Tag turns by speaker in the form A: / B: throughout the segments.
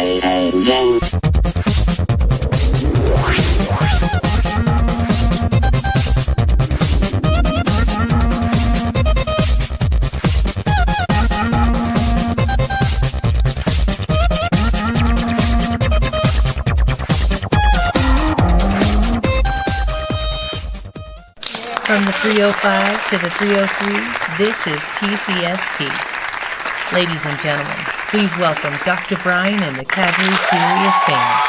A: From the 305 to the 303, this is TCSP. Ladies and gentlemen, please welcome Dr. Brian and the Casually Serious Band.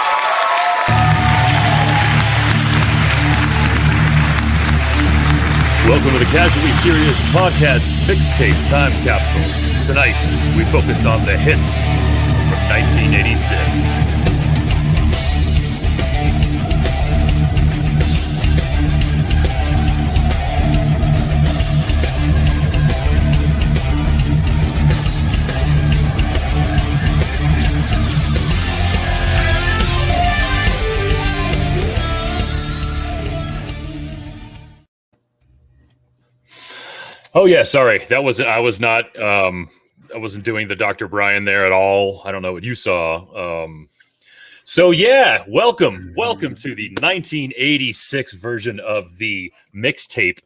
B: Welcome to the Casually Serious Podcast Mixtape Time Capsule. Tonight, we focus on the hits from 1986. Oh yeah, sorry. I wasn't doing the Dr. Brian there at all. I don't know what you saw. So yeah, welcome to the 1986 version of the mixtape.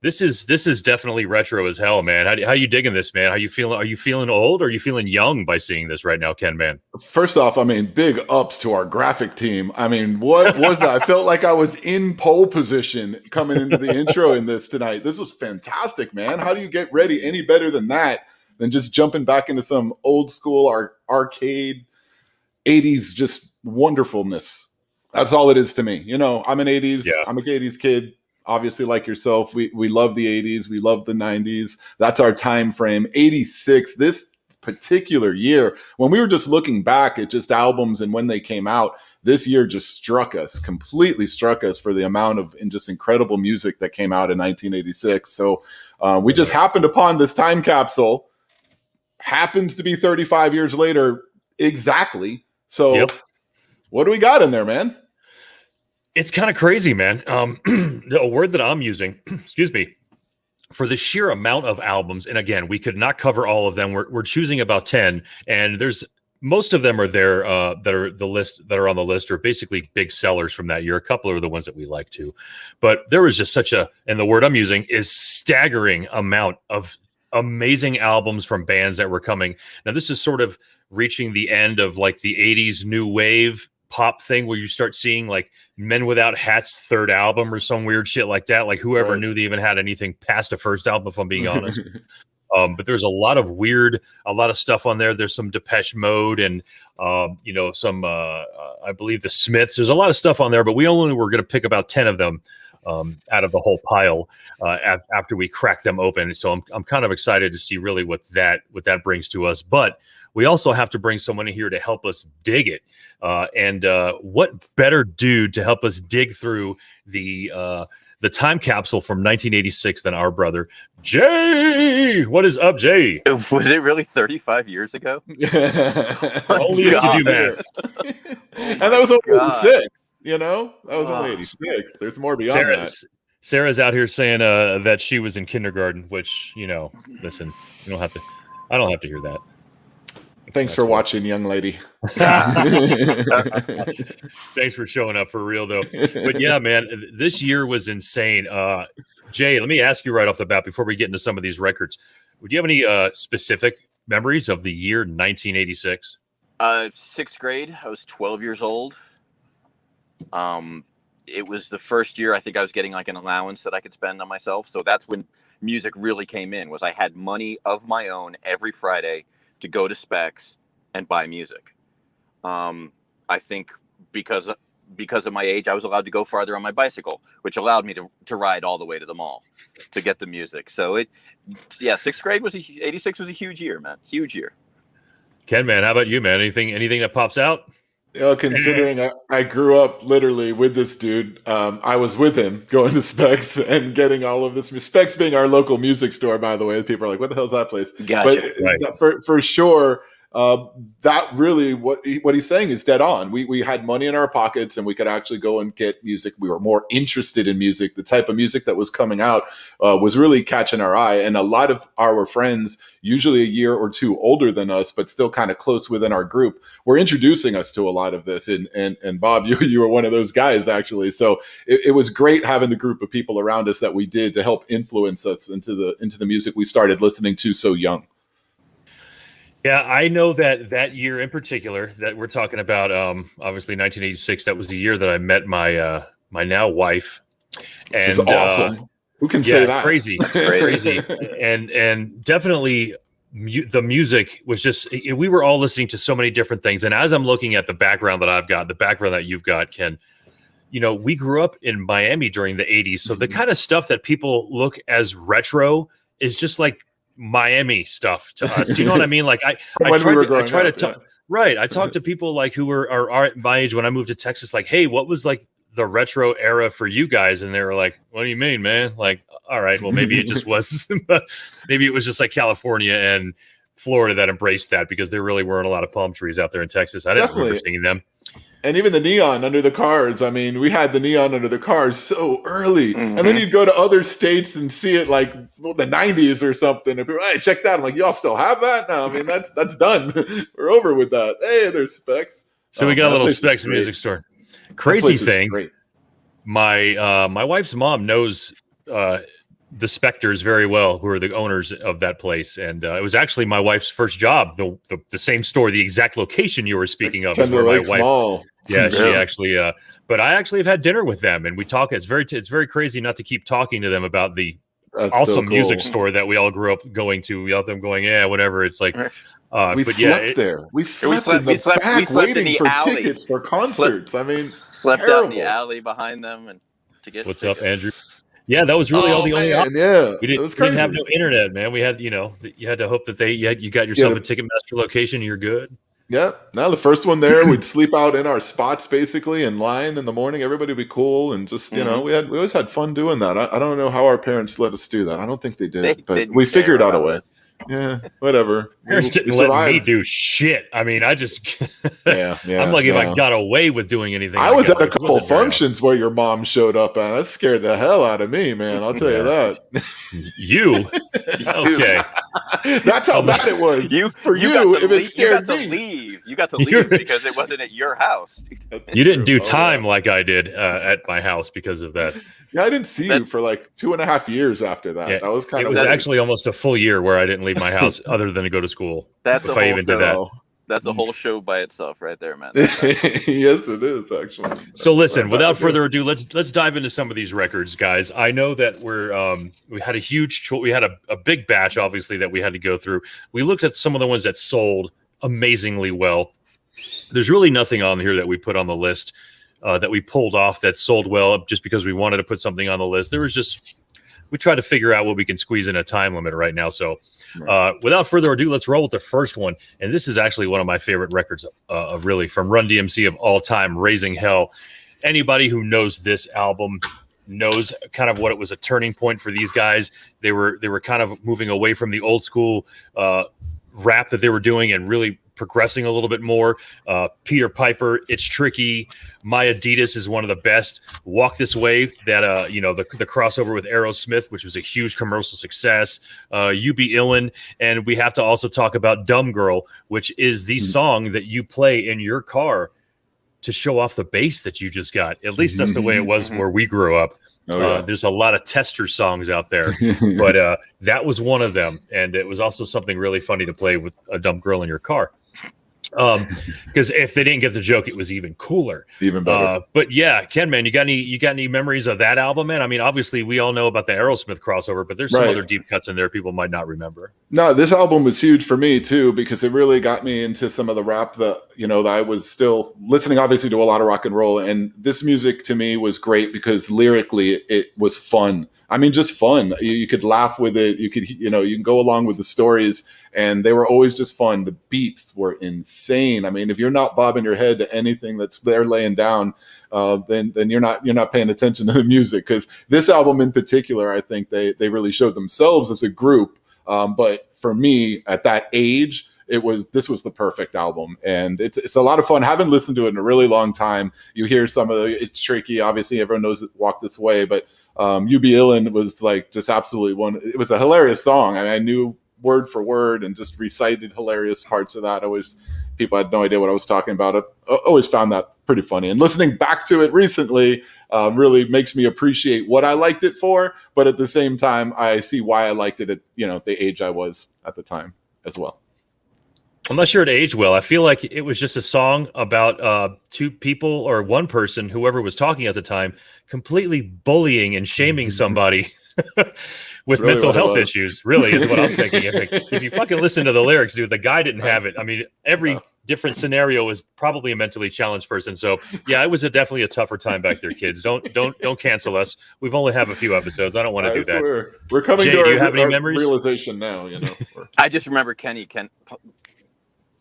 B: This is definitely retro as hell, man. How you digging this, man? How you feeling? Are you feeling old or are you feeling young by seeing this right now, KenMan?
C: First off, I mean, big ups to our graphic team. I mean, what was that? I felt like I was in pole position coming into the intro in this tonight. This was fantastic, man. How do you get ready any better than that? Than just jumping back into some old school arcade 80s just wonderfulness. That's all it is to me. You know, I'm an 80s. Yeah. I'm a 80s kid. Obviously, like yourself, we love the 80s. We love the 90s. That's our time frame. 86, this particular year, when we were just looking back at just albums and when they came out, this year just completely struck us for the amount of just incredible music that came out in 1986. So we just happened upon this time capsule. Happens to be 35 years later, exactly. So What do we got in there, man?
B: It's kind of crazy, man. A word that I'm using, excuse me, for the sheer amount of albums. And again, we could not cover all of them. We're choosing about 10, and there's most of them are there that are on the list are basically big sellers from that year. A couple are the ones that we like to, but there was just and the word I'm using is staggering amount of amazing albums from bands that were coming. Now, this is sort of reaching the end of like the 80s new wave pop thing where you start seeing like Men Without Hats third album or some weird shit like that. Like whoever knew they even had anything past a first album, if I'm being honest. But there's a lot of stuff on there. There's some Depeche Mode and, some, I believe the Smiths. There's a lot of stuff on there, but we only were going to pick about 10 of them out of the whole pile after we crack them open. So I'm kind of excited to see really what that brings to us. But we also have to bring someone in here to help us dig it. And what better dude to help us dig through the time capsule from 1986 than our brother, Jay? What is up, Jay?
D: Was it really 35 years ago?
B: Only if you do math.
C: And that was only 86, you know? That was only 86. There's more beyond that.
B: Sarah's out here saying that she was in kindergarten, which, listen, I don't have to hear that.
C: Thanks for watching, young lady.
B: Thanks for showing up for real, though. But yeah, man, this year was insane. Jay, let me ask you right off the bat before we get into some of these records. Would you have any specific memories of the year 1986?
D: Sixth grade. I was 12 years old. It was the first year I think I was getting like an allowance that I could spend on myself. So that's when music really came in. Was I had money of my own every Friday to go to Specs and buy music. I think because of my age, I was allowed to go farther on my bicycle, which allowed me to ride all the way to the mall to get the music. So sixth grade 86 was a huge year, man. Huge year.
B: KenMan, how about you, man? Anything that pops out?
C: Considering I grew up literally with this dude, I was with him going to Specs and getting all of this. Specs being our local music store, by the way. People are like, "What the hell is that place?"
D: Gotcha.
C: But for sure, that really what he's saying is dead on. We had money in our pockets and we could actually go and get music. We were more interested in music. The type of music that was coming out was really catching our eye. And a lot of our friends, usually a year or two older than us, but still kind of close within our group, were introducing us to a lot of this. And Bob, you were one of those guys, actually. So it was great having the group of people around us that we did to help influence us into the music we started listening to so young.
B: Yeah, I know that year in particular that we're talking about, obviously 1986, that was the year that I met my my now wife.
C: Which is awesome. Who can say that?
B: Crazy. And definitely the music was just, we were all listening to so many different things. And as I'm looking at the background that I've got, the background that you've got, Ken, we grew up in Miami during the 80s. So the kind of stuff that people look as retro is just like Miami stuff to us. Do you know what I mean? Like I talk to people like who are my age when I moved to Texas, like, hey, what was like the retro era for you guys? And they were like, what do you mean, man? Like, all right, well, maybe it just was, maybe it was just like California and Florida that embraced that, because there really weren't a lot of palm trees out there in Texas. I didn't remember seeing them.
C: And even the neon under the cars. I mean, we had the neon under the cars so early.
D: Mm-hmm.
C: And then you'd go to other states and see it like the 90s or something. And people, hey, check that. I'm like, y'all still have that? No, I mean, that's done. We're over with that. Hey, there's Specs.
B: So we got a little Specs music store. Crazy thing. My wife's mom knows the Spectors very well, who are the owners of that place. And it was actually my wife's first job, the same store, the exact location you were speaking of.
C: Kendall Lake Mall.
B: Yeah, she actually, but I actually have had dinner with them and we talk. It's very crazy not to keep talking to them about the awesome music store that we all grew up going to. We all them going, yeah, whatever. It's like,
C: we slept there. We slept in the back waiting for tickets for concerts.
D: Slept out in the alley behind them and to get.
B: What's up, Andrew? Yeah, that was really all the only.
C: Yeah,
B: we didn't have no internet, man. We had, you had to hope that you got yourself a Ticketmaster location. You're good.
C: Yeah. Now the first one there, we'd sleep out in our spots basically in line in the morning. Everybody would be cool and just we always had fun doing that. I don't know how our parents let us do that. I don't think they did, but we figured out a way. Yeah, whatever.
B: Parents didn't let me do shit. I mean, I just I'm like, if I got away with doing anything.
C: I was at a couple functions where your mom showed up, and that scared the hell out of me, man. I'll tell you that.
B: You okay?
C: That's how bad it was. If it scared me,
D: you got to leave because it wasn't at your house.
B: You didn't do time like I did at my house because of that.
C: Yeah, I didn't see you for like 2.5 years after that.
B: Yeah,
C: that was kind of.
B: It was actually almost a full year where I didn't leave my house other than to go to school.
D: That's
B: if I even did that.
D: That's a whole show by itself, right there, man.
C: Yes, it is actually.
B: So listen, without further ado, let's dive into some of these records, guys. I know that we had a big batch, obviously, that we had to go through. We looked at some of the ones that sold amazingly well. There's really nothing on here that we put on the list that we pulled off that sold well just because we wanted to put something on the list. We try to figure out what we can squeeze in a time limit right now. So without further ado, let's roll with the first one. And this is actually one of my favorite records, really, from Run DMC of all time, Raising Hell. Anybody who knows this album knows kind of what it was a turning point for these guys. They were kind of moving away from the old school rap that they were doing and really progressing a little bit more. Peter Piper, It's Tricky, My Adidas is one of the best. Walk This Way, that the crossover with Aerosmith, which was a huge commercial success. You Be Illin', and we have to also talk about Dumb Girl, which is the song that you play in your car to show off the bass that you just got. At least that's the way it was where we grew up. There's a lot of Tester songs out there, but that was one of them, and it was also something really funny to play with a dumb girl in your car. Because if they didn't get the joke, it was even cooler,
C: even better.
B: But yeah, KenMan, you got any memories of that album, man? I mean, obviously we all know about the Aerosmith crossover, but there's some other deep cuts in there people might not remember.
C: No, this album was huge for me too, because it really got me into some of the rap that that I was still listening, obviously, to a lot of rock and roll, and this music to me was great because lyrically it was fun. I mean, just fun. You could laugh with it. You could, you can go along with the stories, and they were always just fun. The beats were insane. I mean, if you're not bobbing your head to anything that's they're laying down, then you're not paying attention to the music. Because this album in particular, I think they really showed themselves as a group. But for me, at that age, this was the perfect album, and it's a lot of fun. Haven't listened to it in a really long time. You hear some of it's tricky. Obviously, everyone knows Walk This Way, but You Be Illin' was like just absolutely one. It was a hilarious song. I knew word for word and just recited hilarious parts of that. People had no idea what I was talking about. I always found that pretty funny. And listening back to it recently really makes me appreciate what I liked it for. But at the same time, I see why I liked it at the age I was at the time as well.
B: I'm not sure it aged well. I feel like it was just a song about two people or one person, whoever was talking at the time, completely bullying and shaming somebody with really mental health issues, really, is what I'm thinking. If you fucking listen to the lyrics, dude, the guy didn't have it. I mean, every different scenario is probably a mentally challenged person. So yeah, it was definitely a tougher time back there, kids. Don't cancel us. We've only have a few episodes. I don't want to do that.
C: We're coming
B: Jay,
C: to
B: do you have any memories?
C: Realization now,
D: I just remember Ken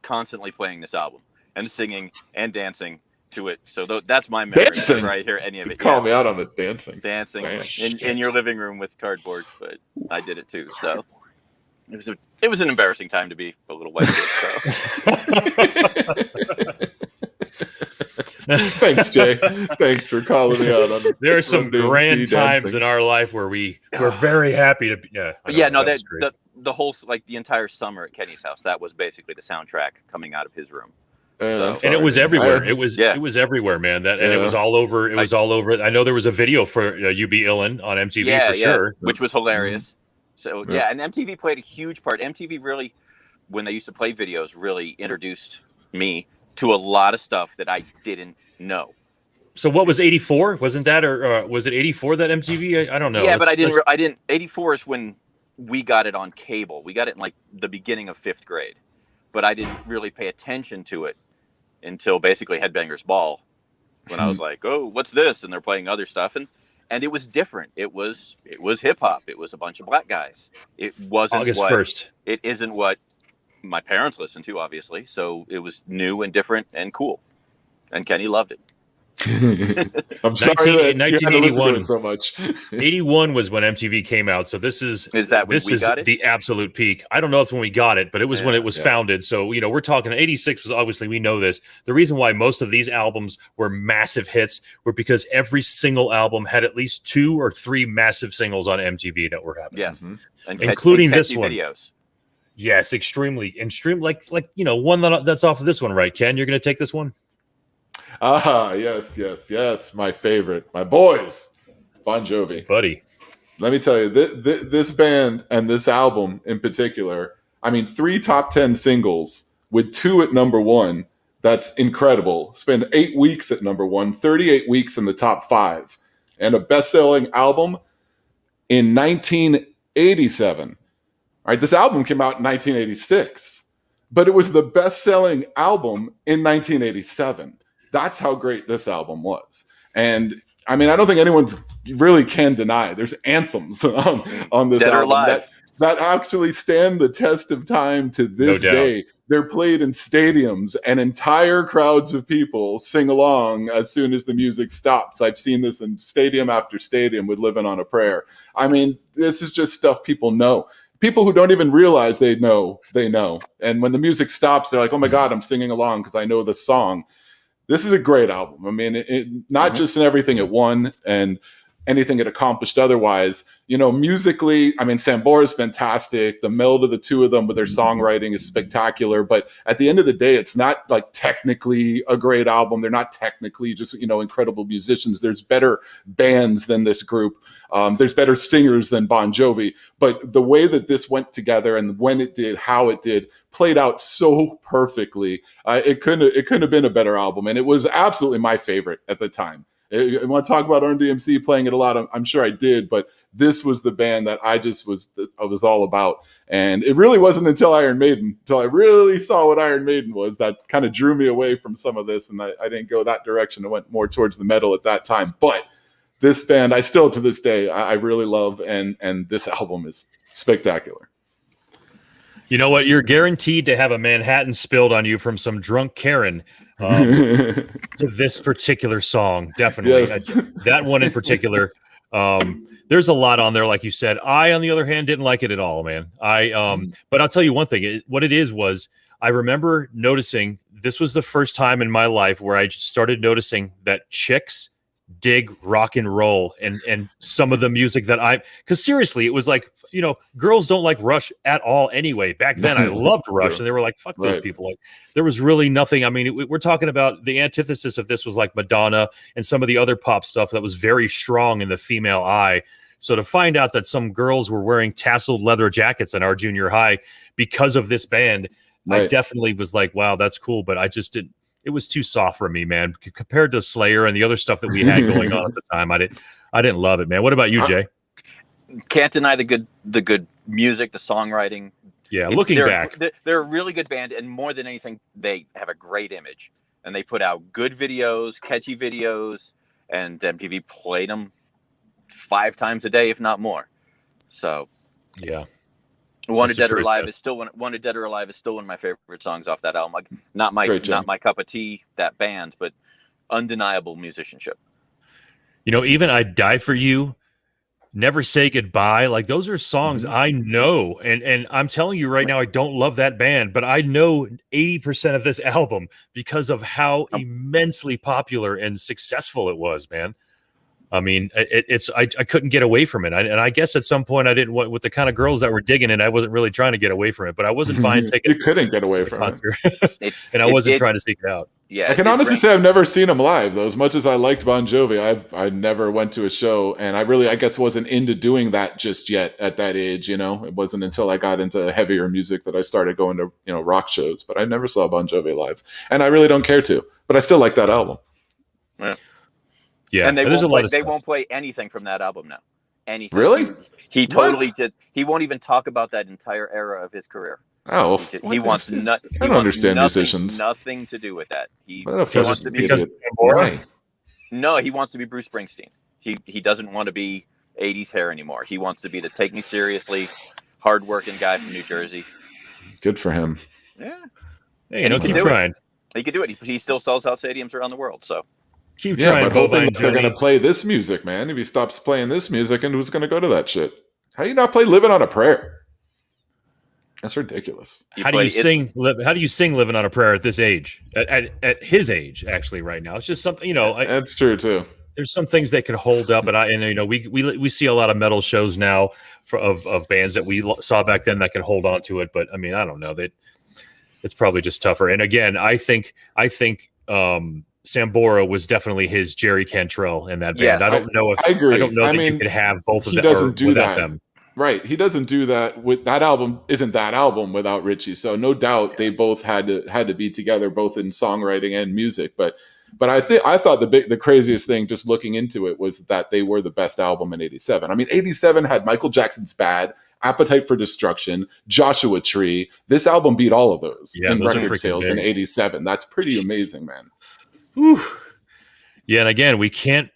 D: constantly playing this album and singing and dancing to it. So that's my memory. Dancing. Right here, any of it.
C: Call me out on the dancing.
D: Dancing in your living room with cardboard, but I did it too. So it was an embarrassing time to be a little white kid. So.
C: Thanks, Jay. Thanks for calling me out on.
B: There are some grand times in our life where we're very happy to be.
D: The whole, like the entire summer at Kenny's house, that was basically the soundtrack coming out of his room.
B: And it was everywhere. It was everywhere, man. And it was all over. It was all over. I know there was a video for You Be Illin' on MTV for sure,
D: which was hilarious. So and MTV played a huge part. MTV really, when they used to play videos, really introduced me to a lot of stuff that I didn't know.
B: So what was 84? Wasn't that, or was it 84 that MTV? I don't know.
D: Yeah, but I didn't. 84 is when we got it on cable. We got it in like the beginning of 5th grade, but I didn't really pay attention to it until basically Headbangers Ball, when I was like, oh, what's this? And they're playing other stuff. And it was different. It was hip hop. It was a bunch of black guys. It wasn't
B: August 1st.
D: It isn't what my parents listened to, obviously. So it was new and different and cool. And Kenny loved it.
C: I'm sorry that
B: 1981
C: so much.
B: 81 was when MTV came out, so this is the absolute peak. I don't know if when we got it, but it was when it was founded. So we're talking 86 was obviously, we know this. The reason why most of these albums were massive hits were because every single album had at least 2 or 3 massive singles on MTV that were happening.
D: Yes,
B: including this one.
D: Videos.
B: Yes, extremely like one that's off of this one, right? Ken, you're going to take this one.
C: Yes. My favorite, my boys, Bon Jovi.
B: Buddy.
C: Let me tell you, this band and this album in particular, 3 top 10 singles with 2 at number 1. That's incredible. Spend 8 weeks at number 1, 38 weeks in the top 5, and a best-selling album in 1987. All right, this album came out in 1986, but it was the best-selling album in 1987. That's how great this album was. And I don't think anyone's really can deny there's anthems on this album that actually stand the test of time to this day. They're played in stadiums and entire crowds of people sing along as soon as the music stops. I've seen this in stadium after stadium with Living on a Prayer. This is just stuff people know. People who don't even realize they know. And when the music stops, they're like, oh my God, I'm singing along because I know the song. This is a great album. Not just in everything it won and anything it accomplished otherwise. Musically, Sambora is fantastic. The meld of the two of them with their songwriting is spectacular. But at the end of the day, it's not like technically a great album. They're not technically just, incredible musicians. There's better bands than this group. There's better singers than Bon Jovi. But the way that this went together and when it did, how it did, played out so perfectly. It couldn't have been a better album. And it was absolutely my favorite at the time. I want to talk about Run DMC playing it a lot. I'm sure I did, but this was the band that I was all about. And it really wasn't until Iron Maiden, until I really saw what Iron Maiden was, that kind of drew me away from some of this. And I didn't go that direction. I went more towards the metal at that time. But this band, I still to this day, I really love. And this album is spectacular.
B: You know what? You're guaranteed to have a Manhattan spilled on you from some drunk Karen to this particular song. Definitely.
C: Yes.
B: That one in particular. There's a lot on there, like you said. I, on the other hand, didn't like it at all, man. But I'll tell you one thing. What it is was I remember noticing this was the first time in my life where I started noticing that chicks dig rock and roll and some of the music that because seriously, it was like, girls don't like Rush at all anyway. Back then I loved Rush and they were like, fuck those people. Like there was really nothing. I mean, we're talking about the antithesis of this was like Madonna and some of the other pop stuff that was very strong in the female eye. So to find out that some girls were wearing tasseled leather jackets in our junior high because of this band, I definitely was like, wow, that's cool. But I just didn't. It was too soft for me, man. Compared to Slayer and the other stuff that we had going on at the time, I didn't love it, man. What about you, Jay?
D: Can't deny the good music, the songwriting.
B: Yeah, looking back,
D: they're a really good band, and more than anything, they have a great image, and they put out good videos, catchy videos, and MTV played them 5 times a day, if not more. So,
B: yeah.
D: Wanted Dead or Alive is still one of my favorite songs off that album. Like, not my cup of tea, that band, but undeniable musicianship.
B: Even I'd Die for You, Never Say Goodbye. Like those are songs I know, and I'm telling you right now, I don't love that band, but I know 80% of this album because of how immensely popular and successful it was, man. I mean, I couldn't get away from it. And I guess at some point I didn't want, with the kind of girls that were digging it, I wasn't really trying to get away from it, but I wasn't buying tickets.
C: You couldn't get away from
B: it. And I wasn't trying to seek it out.
D: Yeah,
C: I can honestly say I've never seen them live, though. As much as I liked Bon Jovi, I never went to a show, and I guess wasn't into doing that just yet at that age. It wasn't until I got into heavier music that I started going to rock shows. But I never saw Bon Jovi live, and I really don't care to. But I still like that album.
D: Yeah.
B: Yeah,
D: and they won't play anything from that album now. Anything.
C: Really?
D: He totally did. He won't even talk about that entire era of his career.
C: Oh,
D: he wants nothing.
C: I don't understand musicians.
D: Nothing to do with that. He
C: wants to be
D: No, he wants to be Bruce Springsteen. He doesn't want to be 80s hair anymore. He wants to be the take me seriously, hardworking guy from New Jersey.
C: Good for him.
D: Yeah.
B: Hey, keep trying.
D: He could do it. He still sells out stadiums around the world. So.
B: Keep trying,
C: but hoping they're going to play this music, man. If he stops playing this music, and who's going to go to that shit? How you not play "Living on a Prayer"? That's ridiculous.
B: How do you sing "Living on a Prayer" at this age? At his age, actually, right now, it's just something.
C: That's true too.
B: There's some things that can hold up, and we see a lot of metal shows now of bands that we saw back then that can hold on to it. But I mean, I don't know that it's probably just tougher. And again, I think. Sambora was definitely his Jerry Cantrell in that band.
C: Yeah,
B: I don't know if
C: I agree.
B: I don't know that you could have both of them.
C: He doesn't do
B: without
C: that.
B: Them.
C: Right. He doesn't do that with that album. Isn't that album without Richie? So no doubt they both had to be together, both in songwriting and music. But I thought the craziest thing, just looking into it, was that they were the best album in '87. I mean, '87 had Michael Jackson's Bad, Appetite for Destruction, Joshua Tree. This album beat all of those in record sales in '87. That's pretty amazing, man.
B: Whew. Yeah, and again, we can't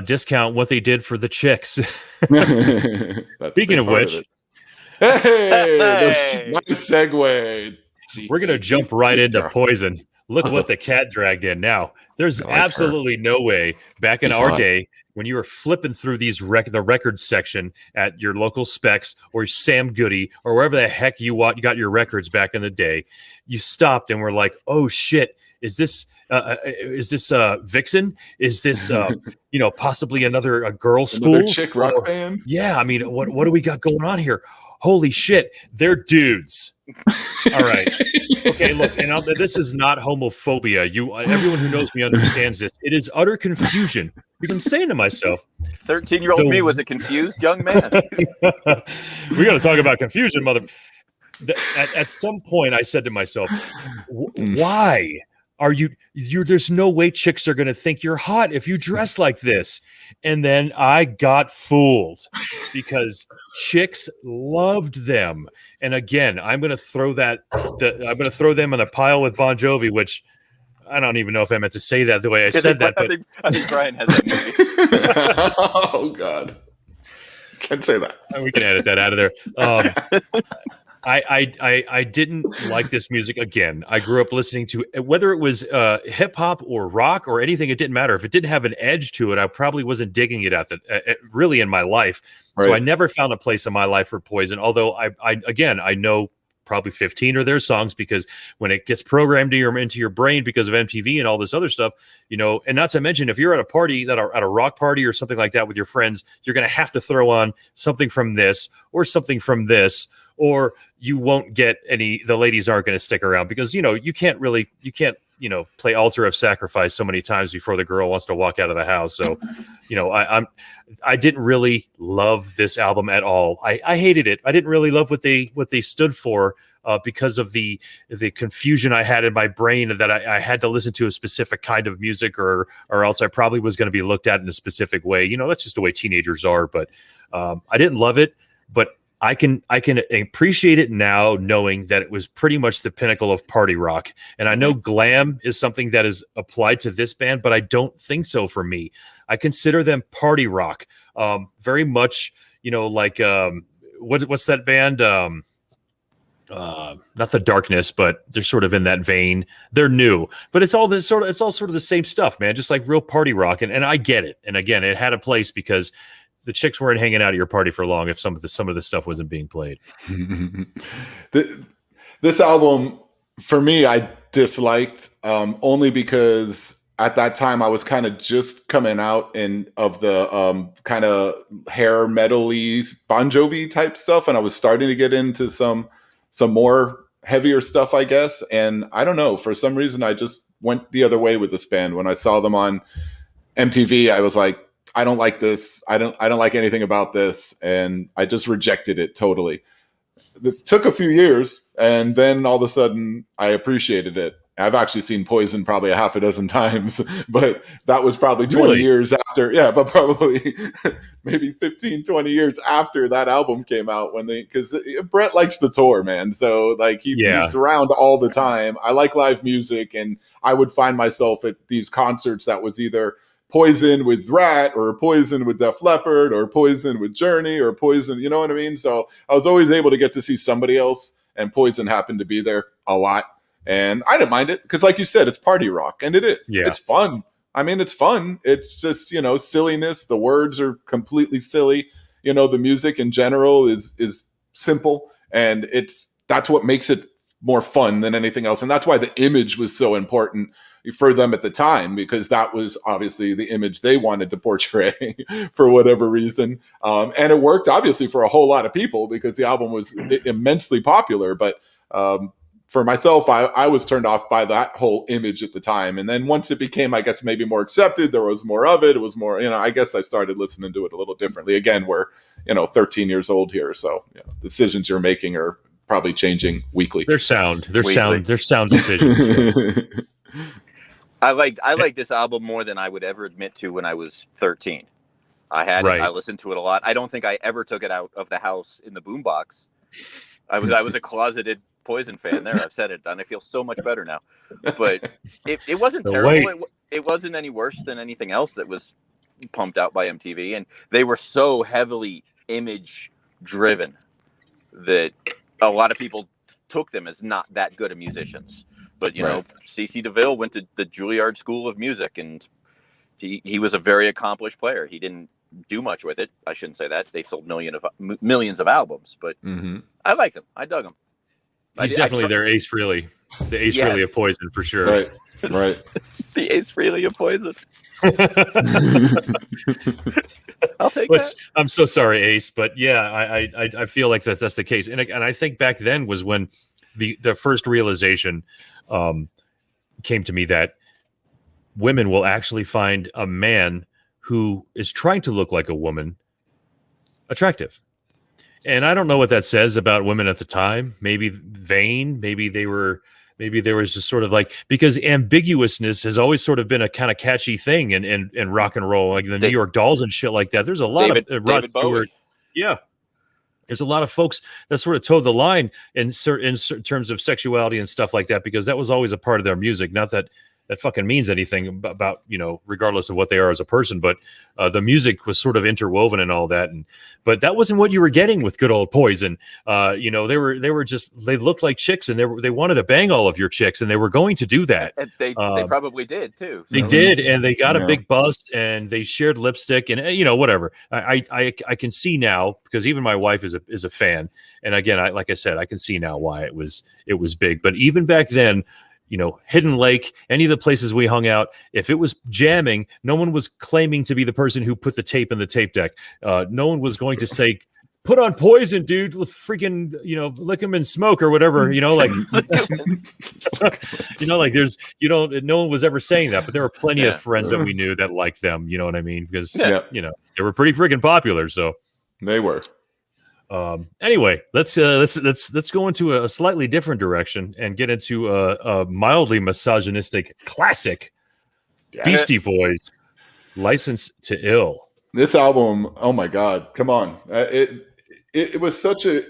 B: discount what they did for the chicks. Speaking of which,
C: nice segue.
B: We're gonna jump right into Poison. Look what the cat dragged in. Now, there's absolutely no way back in our day when you were flipping through these the records section at your local Specs or Sam Goody or wherever the heck you got your records back in the day, you stopped and were like, "Oh shit, is this Vixen? Is this possibly a girls' school,
C: another chick rock band?"
B: Yeah, I mean, what do we got going on here? Holy shit, they're dudes. All right. Okay, look, and this is not homophobia. Everyone who knows me understands this. It is utter confusion. Because I'm saying to myself,
D: 13-year-old me was a confused young man.
B: We got to talk about confusion, mother. At some point, I said to myself, why are you there's no way chicks are going to think you're hot if you dress like this. And then I got fooled because chicks loved them. And again, I'm going to throw them in a pile with Bon Jovi, which I don't even know if I meant to say that the way I said that. But
D: I think Brian has that movie.
C: Oh God. Can't say that.
B: We can edit that out of there. I didn't like this music. Again, I grew up listening to, whether it was hip hop or rock or anything, it didn't matter. If it didn't have an edge to it, I probably wasn't digging it really in my life. Right. So I never found a place in my life for Poison. Although I know probably 15 are their songs, because when it gets programmed into your brain because of MTV and all this other stuff, and not to mention, if you're at a party at a rock party or something like that with your friends, you're going to have to throw on something from this or something from this, or you won't get any, the ladies aren't going to stick around, because, you can't play Altar of Sacrifice so many times before the girl wants to walk out of the house. So, I didn't really love this album at all. I hated it. I didn't really love what they stood for, because of the confusion I had in my brain that I had to listen to a specific kind of music, or else I probably was going to be looked at in a specific way. That's just the way teenagers are. But I didn't love it, but I can appreciate it now, knowing that it was pretty much the pinnacle of party rock. And I know glam is something that is applied to this band, but I don't think so for me. I consider them party rock, very much, like what's that band? Not The Darkness, but they're sort of in that vein. They're new, but it's all sort of the same stuff, man. Just like real party rock, and I get it. And again, it had a place because the chicks weren't hanging out at your party for long if some of the stuff wasn't being played.
C: This album, for me, I disliked, only because at that time I was kind of just coming out of the kind of hair metal-y Bon Jovi type stuff, and I was starting to get into some more heavier stuff, I guess. And I don't know, for some reason I just went the other way with this band. When I saw them on MTV, I was like, I don't like this. I don't like anything about this. And I just rejected it totally. It took a few years, and then all of a sudden I appreciated it. I've actually seen Poison probably a half a dozen times, but that was probably 20 years after. Yeah, but probably maybe 15, 20 years after that album came out, because Brett likes to tour, man. So like he's around all the time. I like live music, and I would find myself at these concerts that was either Poison with Rat, or Poison with Def Leppard, or Poison with Journey, or Poison, you know what I mean? So I was always able to get to see somebody else, and Poison happened to be there a lot. And I didn't mind it, because like you said, it's party rock, and it is. Yeah. It's fun. I mean, it's fun. It's just, silliness. The words are completely silly. The music in general is simple, and that's what makes it more fun than anything else. And that's why the image was so important for them at the time, because that was obviously the image they wanted to portray for whatever reason. And it worked obviously for a whole lot of people, because the album was immensely popular. But for myself, I was turned off by that whole image at the time. And then once it became, I guess, maybe more accepted, there was more of it. It was more, I guess I started listening to it a little differently. Again, we're, 13 years old here. So decisions you're making are probably changing weekly.
B: Their sound decisions.
D: I like this album more than I would ever admit to when I was 13. I listened to it a lot. I don't think I ever took it out of the house in the boombox. I was a closeted Poison fan there. I've said it, and I feel so much better now. But it wasn't terrible. It wasn't any worse than anything else that was pumped out by MTV, and they were so heavily image driven that a lot of people took them as not that good of musicians. But CC DeVille went to the Juilliard School of Music, and he was a very accomplished player. He didn't do much with it. I shouldn't say that. They sold millions of albums, but I liked him. I dug him.
B: He's definitely their Ace Frehley, the Ace Frehley of Poison for sure.
C: Right.
D: The Ace Frehley of Poison. I'll take that.
B: I'm so sorry, Ace, but yeah, I feel like that's the case, and I think back then was when the first realization came to me that women will actually find a man who is trying to look like a woman attractive. And I don't know what that says about women at the time. Maybe vain, maybe there was just sort of like, because ambiguousness has always sort of been a kind of catchy thing in rock and roll, like the New York Dolls and shit like that. There's a lot of
D: David Bowie.
B: Yeah. There's a lot of folks that sort of toe the line in certain terms of sexuality and stuff like that, because that was always a part of their music. Not that that fucking means anything about, regardless of what they are as a person. But the music was sort of interwoven and all that. But that wasn't what you were getting with good old Poison. They looked like chicks, and they wanted to bang all of your chicks, and they were going to do that.
D: And they probably did too.
B: They did, and they got a big bust, and they shared lipstick, and whatever. I can see now, because even my wife is a fan, and again, like I said, I can see now why it was big. But even back then, Hidden Lake, any of the places we hung out, if it was jamming, no one was claiming to be the person who put the tape in the tape deck. No one was going to say, put on Poison, dude, freaking, lick him and smoke or whatever, like, there's, no one was ever saying that, but there were plenty of friends that we knew that liked them, you know what I mean? Because, they were pretty freaking popular. So
C: they were.
B: Anyway, let's go into a slightly different direction and get into a mildly misogynistic classic. Yes. Beastie Voice, License to Ill.
C: This album, oh my God, come on. It was such a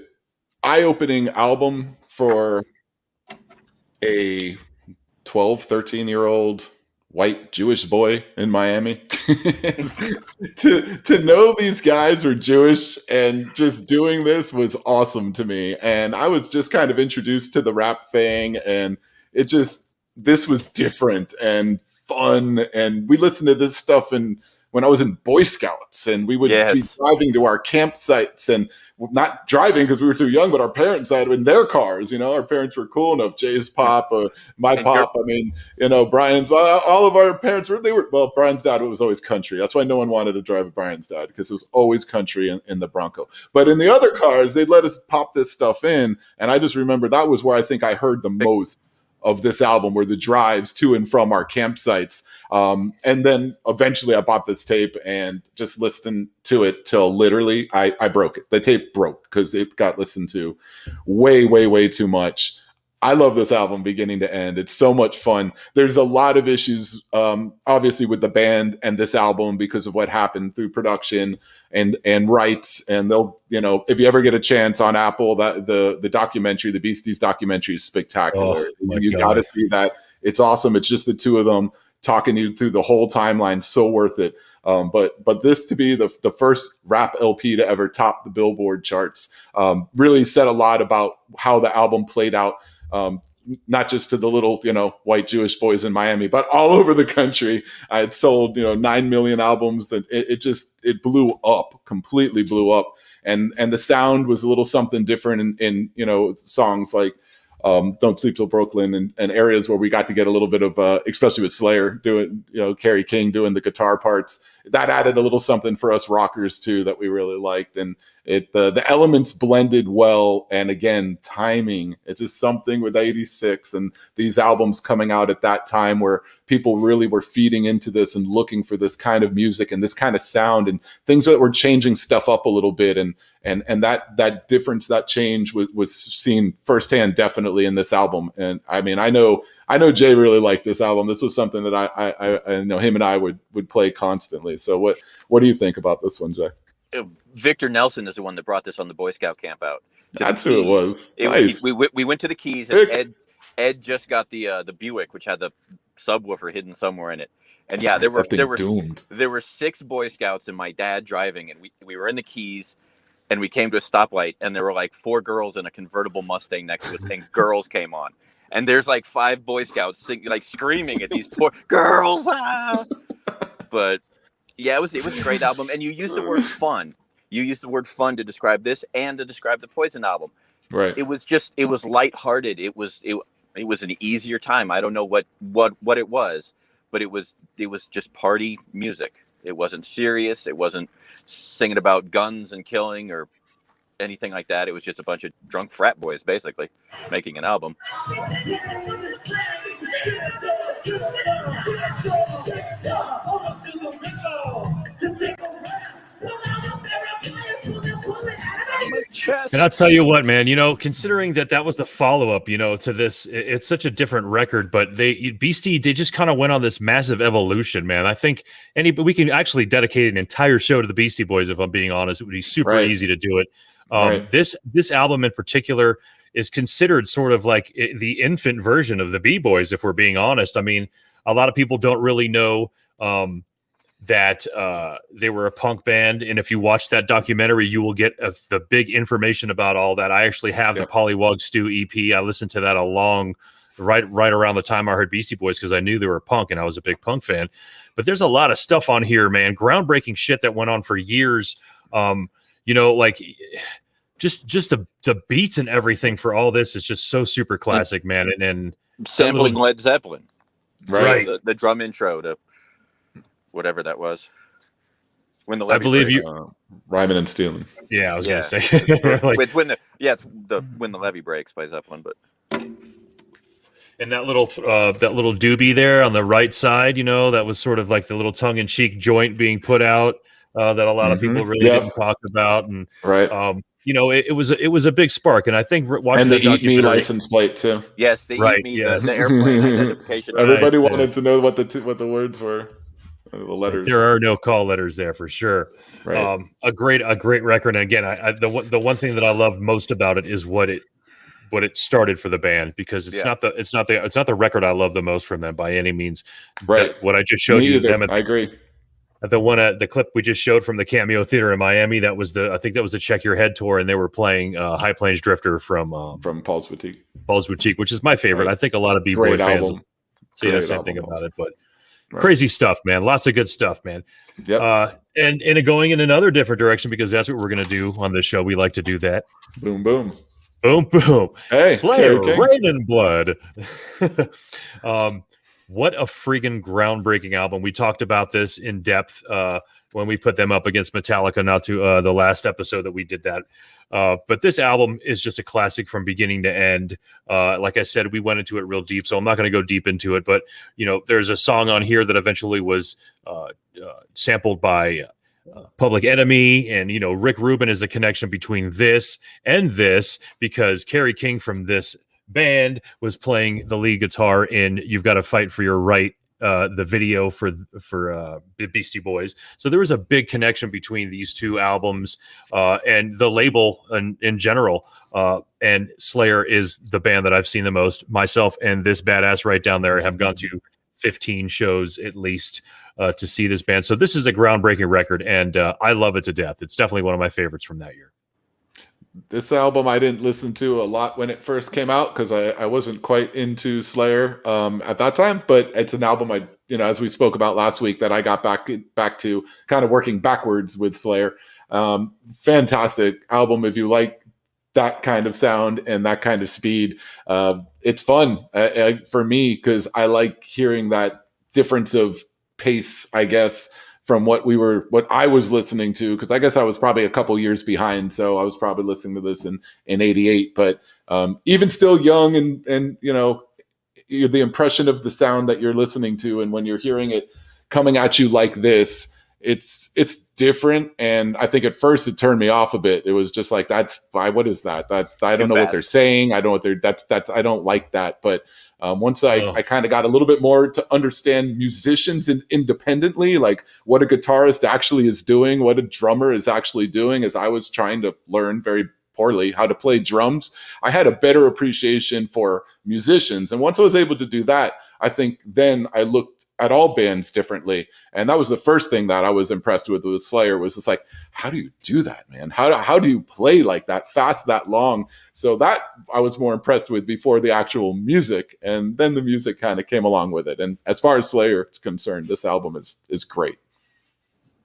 C: eye-opening album for a 12, 13-year-old white Jewish boy in Miami. to know these guys were Jewish and just doing this was awesome to me. And I was just kind of introduced to the rap thing, and this was different and fun. And we listened to this stuff when I was in Boy Scouts, and we would be driving to our campsites, and not driving because we were too young, but our parents had in their cars. Our parents were cool enough. Jay's pop, my pop. I mean, Brian's. All of our parents were. Well, Brian's dad was always country. That's why no one wanted to drive with Brian's dad, because it was always country in the Bronco. But in the other cars, they'd let us pop this stuff in, and I just remember that was where I think I heard the most of this album, were the drives to and from our campsites. And then eventually I bought this tape and just listened to it till literally I broke it. The tape broke because it got listened to way, way, way too much. I love this album beginning to end. It's so much fun. There's a lot of issues, obviously, with the band and this album because of what happened through production and rights. And they'll, if you ever get a chance on Apple, that the documentary, the Beasties documentary, is spectacular. You got to see that. It's awesome. It's just the two of them talking you through the whole timeline. So worth it. But this to be the first rap LP to ever top the Billboard charts really said a lot about how the album played out. Not just to the little, white Jewish boys in Miami, but all over the country. I had sold, 9 million albums, and it blew up, completely blew up. And the sound was a little something different in songs like Don't Sleep Till Brooklyn and areas where we got to get a little bit of, especially with Slayer doing, Kerry King doing the guitar parts. That added a little something for us rockers too that we really liked. And the elements blended well. And again, timing, it's just something with 86 and these albums coming out at that time where people really were feeding into this and looking for this kind of music and this kind of sound and things that were changing stuff up a little bit. And that difference, that change was seen firsthand, definitely in this album. And I mean, I know Jay really liked this album. This was something that I know him and I would play constantly. So what do you think about this one, Jay?
D: Victor Nelson is the one that brought this on the Boy Scout camp out.
C: That's who it was. Nice.
D: We went to the Keys, and Ed just got the Buick, which had the subwoofer hidden somewhere in it. And yeah, there were 6 Boy Scouts and my dad driving, and we were in the Keys, and we came to a stoplight, and there were like 4 girls in a convertible Mustang next to us, and Girls came on. And there's like 5 Boy Scouts screaming at these poor girls. Ah! But yeah, it was a great album. And you used the word fun. You used the word fun to describe this and to describe the Poison album.
C: Right.
D: It was lighthearted. It was an easier time. I don't know what it was, but it was just party music. It wasn't serious. It wasn't singing about guns and killing or anything like that. It was just a bunch of drunk frat boys basically making an album.
B: And I'll tell you what, man, considering that was the follow-up, to this, it's such a different record, but Beastie, they just kind of went on this massive evolution, man. I think we can actually dedicate an entire show to the Beastie Boys, if I'm being honest. It would be super easy to do it. This album in particular is considered sort of like the infant version of the B-Boys, if we're being honest. I mean, A lot of people don't really know that they were a punk band, and if you watch that documentary, you will get the big information about all that. I actually have the Pollywog Stew EP. I listened to that right around the time I heard Beastie Boys because I knew they were punk and I was a big punk fan. But there's a lot of stuff on here, man. Groundbreaking shit that went on for years. Like just the beats and everything for all this is just so super classic, man. And
D: sampling Led Zeppelin,
C: right?
D: The drum intro to whatever that was. When the
B: I believe
D: breaks.
C: Rhyming and Stealing.
B: Yeah, I was gonna say
D: it's when the levee breaks by Zeppelin, but.
B: And that little doobie there on the right side, that was sort of like the little tongue-in-cheek joint being put out that a lot of people really didn't talk about, and it was a big spark. And I think watching
C: the Eat Me license plate too.
D: Yes, the Eat Me, the airplane identification.
C: Everybody wanted to know what the words were, the letters.
B: There are no call letters there for sure.
C: Right.
B: A great record. And again, the one thing that I love most about it is what it started for the band, because it's not the record I love the most from them by any means.
C: Right.
B: What I just showed you,
C: I agree.
B: The clip we just showed from the Cameo Theater in Miami, I think that was the Check Your Head tour, and they were playing High Plains Drifter from
C: Paul's Boutique.
B: Paul's Boutique, which is my favorite. Right. I think a lot of B-boy fans say the same thing about it, but crazy stuff, man. Lots of good stuff, man.
C: Yep.
B: And going in another different direction, because that's what we're going to do on this show. We like to do that.
C: Boom, boom.
B: Boom, boom.
C: Hey,
B: Slayer, Rain and Blood. What a freaking groundbreaking album. We talked about this in depth when we put them up against Metallica, not to the last episode that we did that. But this album is just a classic from beginning to end. Like I said, we went into it real deep, so I'm not going to go deep into it. But, there's a song on here that eventually was sampled by Public Enemy, and Rick Rubin is the connection between this and this, because Kerry King from this band was playing the lead guitar in "You've Got to Fight for Your Right," the video for Beastie Boys. So there was a big connection between these two albums and the label in general. And Slayer is the band that I've seen the most. Myself and this badass right down there have gone to 15 shows at least to see this band. So this is a groundbreaking record, and I love it to death. It's definitely one of my favorites from that year.
C: This album I didn't listen to a lot when it first came out, because I wasn't quite into Slayer at that time, but it's an album as we spoke about last week, that I got back to, kind of working backwards with Slayer. Fantastic album if you like that kind of sound and that kind of speed. It's fun for me, because I like hearing that difference of pace, I guess, from what I was listening to, because I guess I was probably a couple years behind, so I was probably listening to this in '88. But even still young, and the impression of the sound that you're listening to, and when you're hearing it coming at you like this, it's different. And I think at first it turned me off a bit. It was just like, what is that? I don't know what they're saying. I don't I don't like that. But once I kind of got a little bit more to understand musicians independently, like what a guitarist actually is doing, what a drummer is actually doing, as I was trying to learn very poorly how to play drums, I had a better appreciation for musicians. And once I was able to do that, I think then I looked at all bands differently. And that was the first thing that I was impressed with Slayer, was just like, how do you do that, man? How do you play like that fast, that long? So that I was more impressed with before the actual music. And then the music kind of came along with it. And as far as Slayer is concerned, this album is great.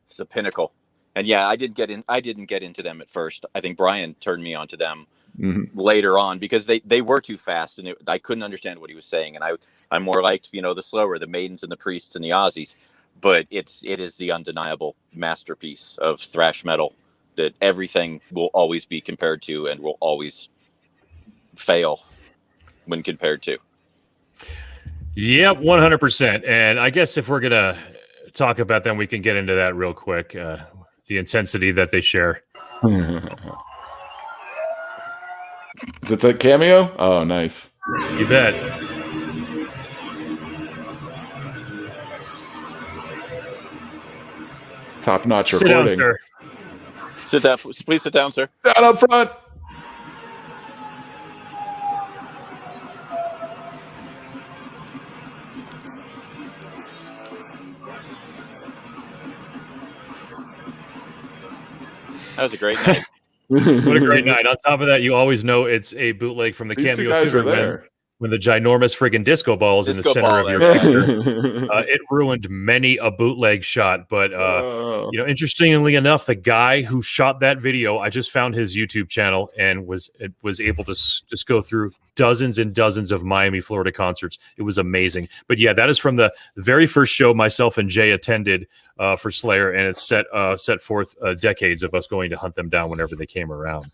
D: It's a pinnacle. And yeah, I didn't get into them at first. I think Brian turned me onto them later on, because they were too fast, and I couldn't understand what he was saying. And I more liked, the slower, the Maidens and the Priests and the Aussies. But it is the undeniable masterpiece of thrash metal that everything will always be compared to, and will always fail when compared to.
B: Yep, 100%. And I guess if we're gonna talk about them, we can get into that real quick. The intensity that they share.
C: Is it the Cameo? Oh, nice.
B: You bet.
C: Top-notch
B: recording. Sit down, sir.
D: Sit down. Please sit down, sir.
C: Down up front.
D: That was a great night.
B: What a great night. On top of that, you always know it's a bootleg from the
C: These two
B: cameo
C: guys were
B: shooter
C: there.
B: when the ginormous friggin' disco ball is in the
D: Disco
B: center
D: ball
B: of your
D: there.
B: picture. It ruined many a bootleg shot. But, interestingly enough, the guy who shot that video, I just found his YouTube channel and was able to just go through dozens and dozens of Miami, Florida concerts. It was amazing. But yeah, that is from the very first show myself and Jay attended for Slayer, and it's set forth decades of us going to hunt them down whenever they came around.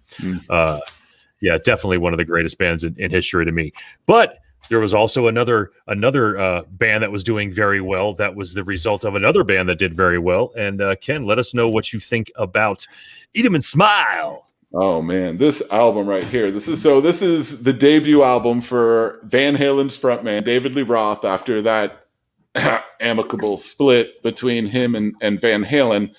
B: Yeah, definitely one of the greatest bands in history to me. But there was also another band that was doing very well. That was the result of another band that did very well. And Ken, let us know what you think about Eat 'Em and Smile.
C: Oh man, this album right here. This is the debut album for Van Halen's frontman David Lee Roth after that amicable split between him and Van Halen.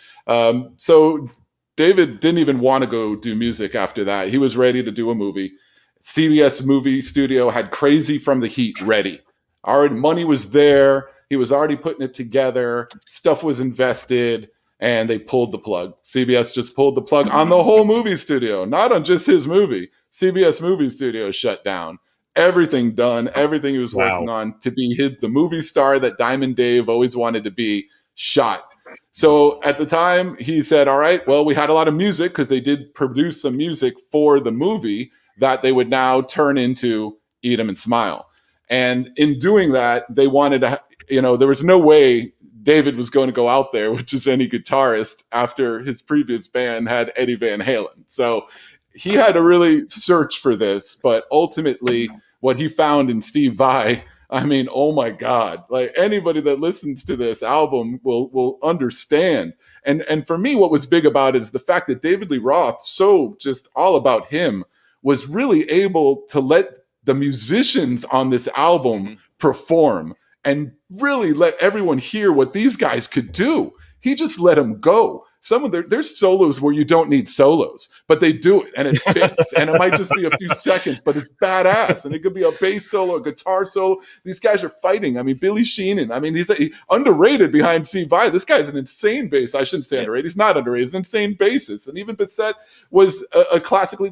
C: So David didn't even want to go do music after that. He was ready to do a movie. CBS movie studio had Crazy from the Heat ready. Already money was there. He was already putting it together. Stuff was invested, and they pulled the plug. CBS just pulled the plug on the whole movie studio, not on just his movie. CBS movie studio shut down. Everything done. Everything he was working on to be the movie star that Diamond Dave always wanted to be shot. So at the time, he said, all right, well, we had a lot of music because they did produce some music for the movie that they would now turn into Eat 'Em and Smile. And in doing that, they wanted to, there was no way David was going to go out there with just any guitarist after his previous band had Eddie Van Halen. So he had to really search for this. But ultimately, what he found in Steve Vai, I mean, oh my God, like anybody that listens to this album will understand. And for me, what was big about it is the fact that David Lee Roth, so just all about him, was really able to let the musicians on this album perform and really let everyone hear what these guys could do. He just let them go. Some of there's solos where you don't need solos, but they do it and it fits. And it might just be a few seconds, but it's badass. And it could be a bass solo, a guitar solo. These guys are fighting. I mean, Billy Sheenan. I mean, he's underrated behind Steve Vai. This guy's an insane bass. I shouldn't say underrated. He's not underrated. He's an insane bassist. And even Bissett was a classically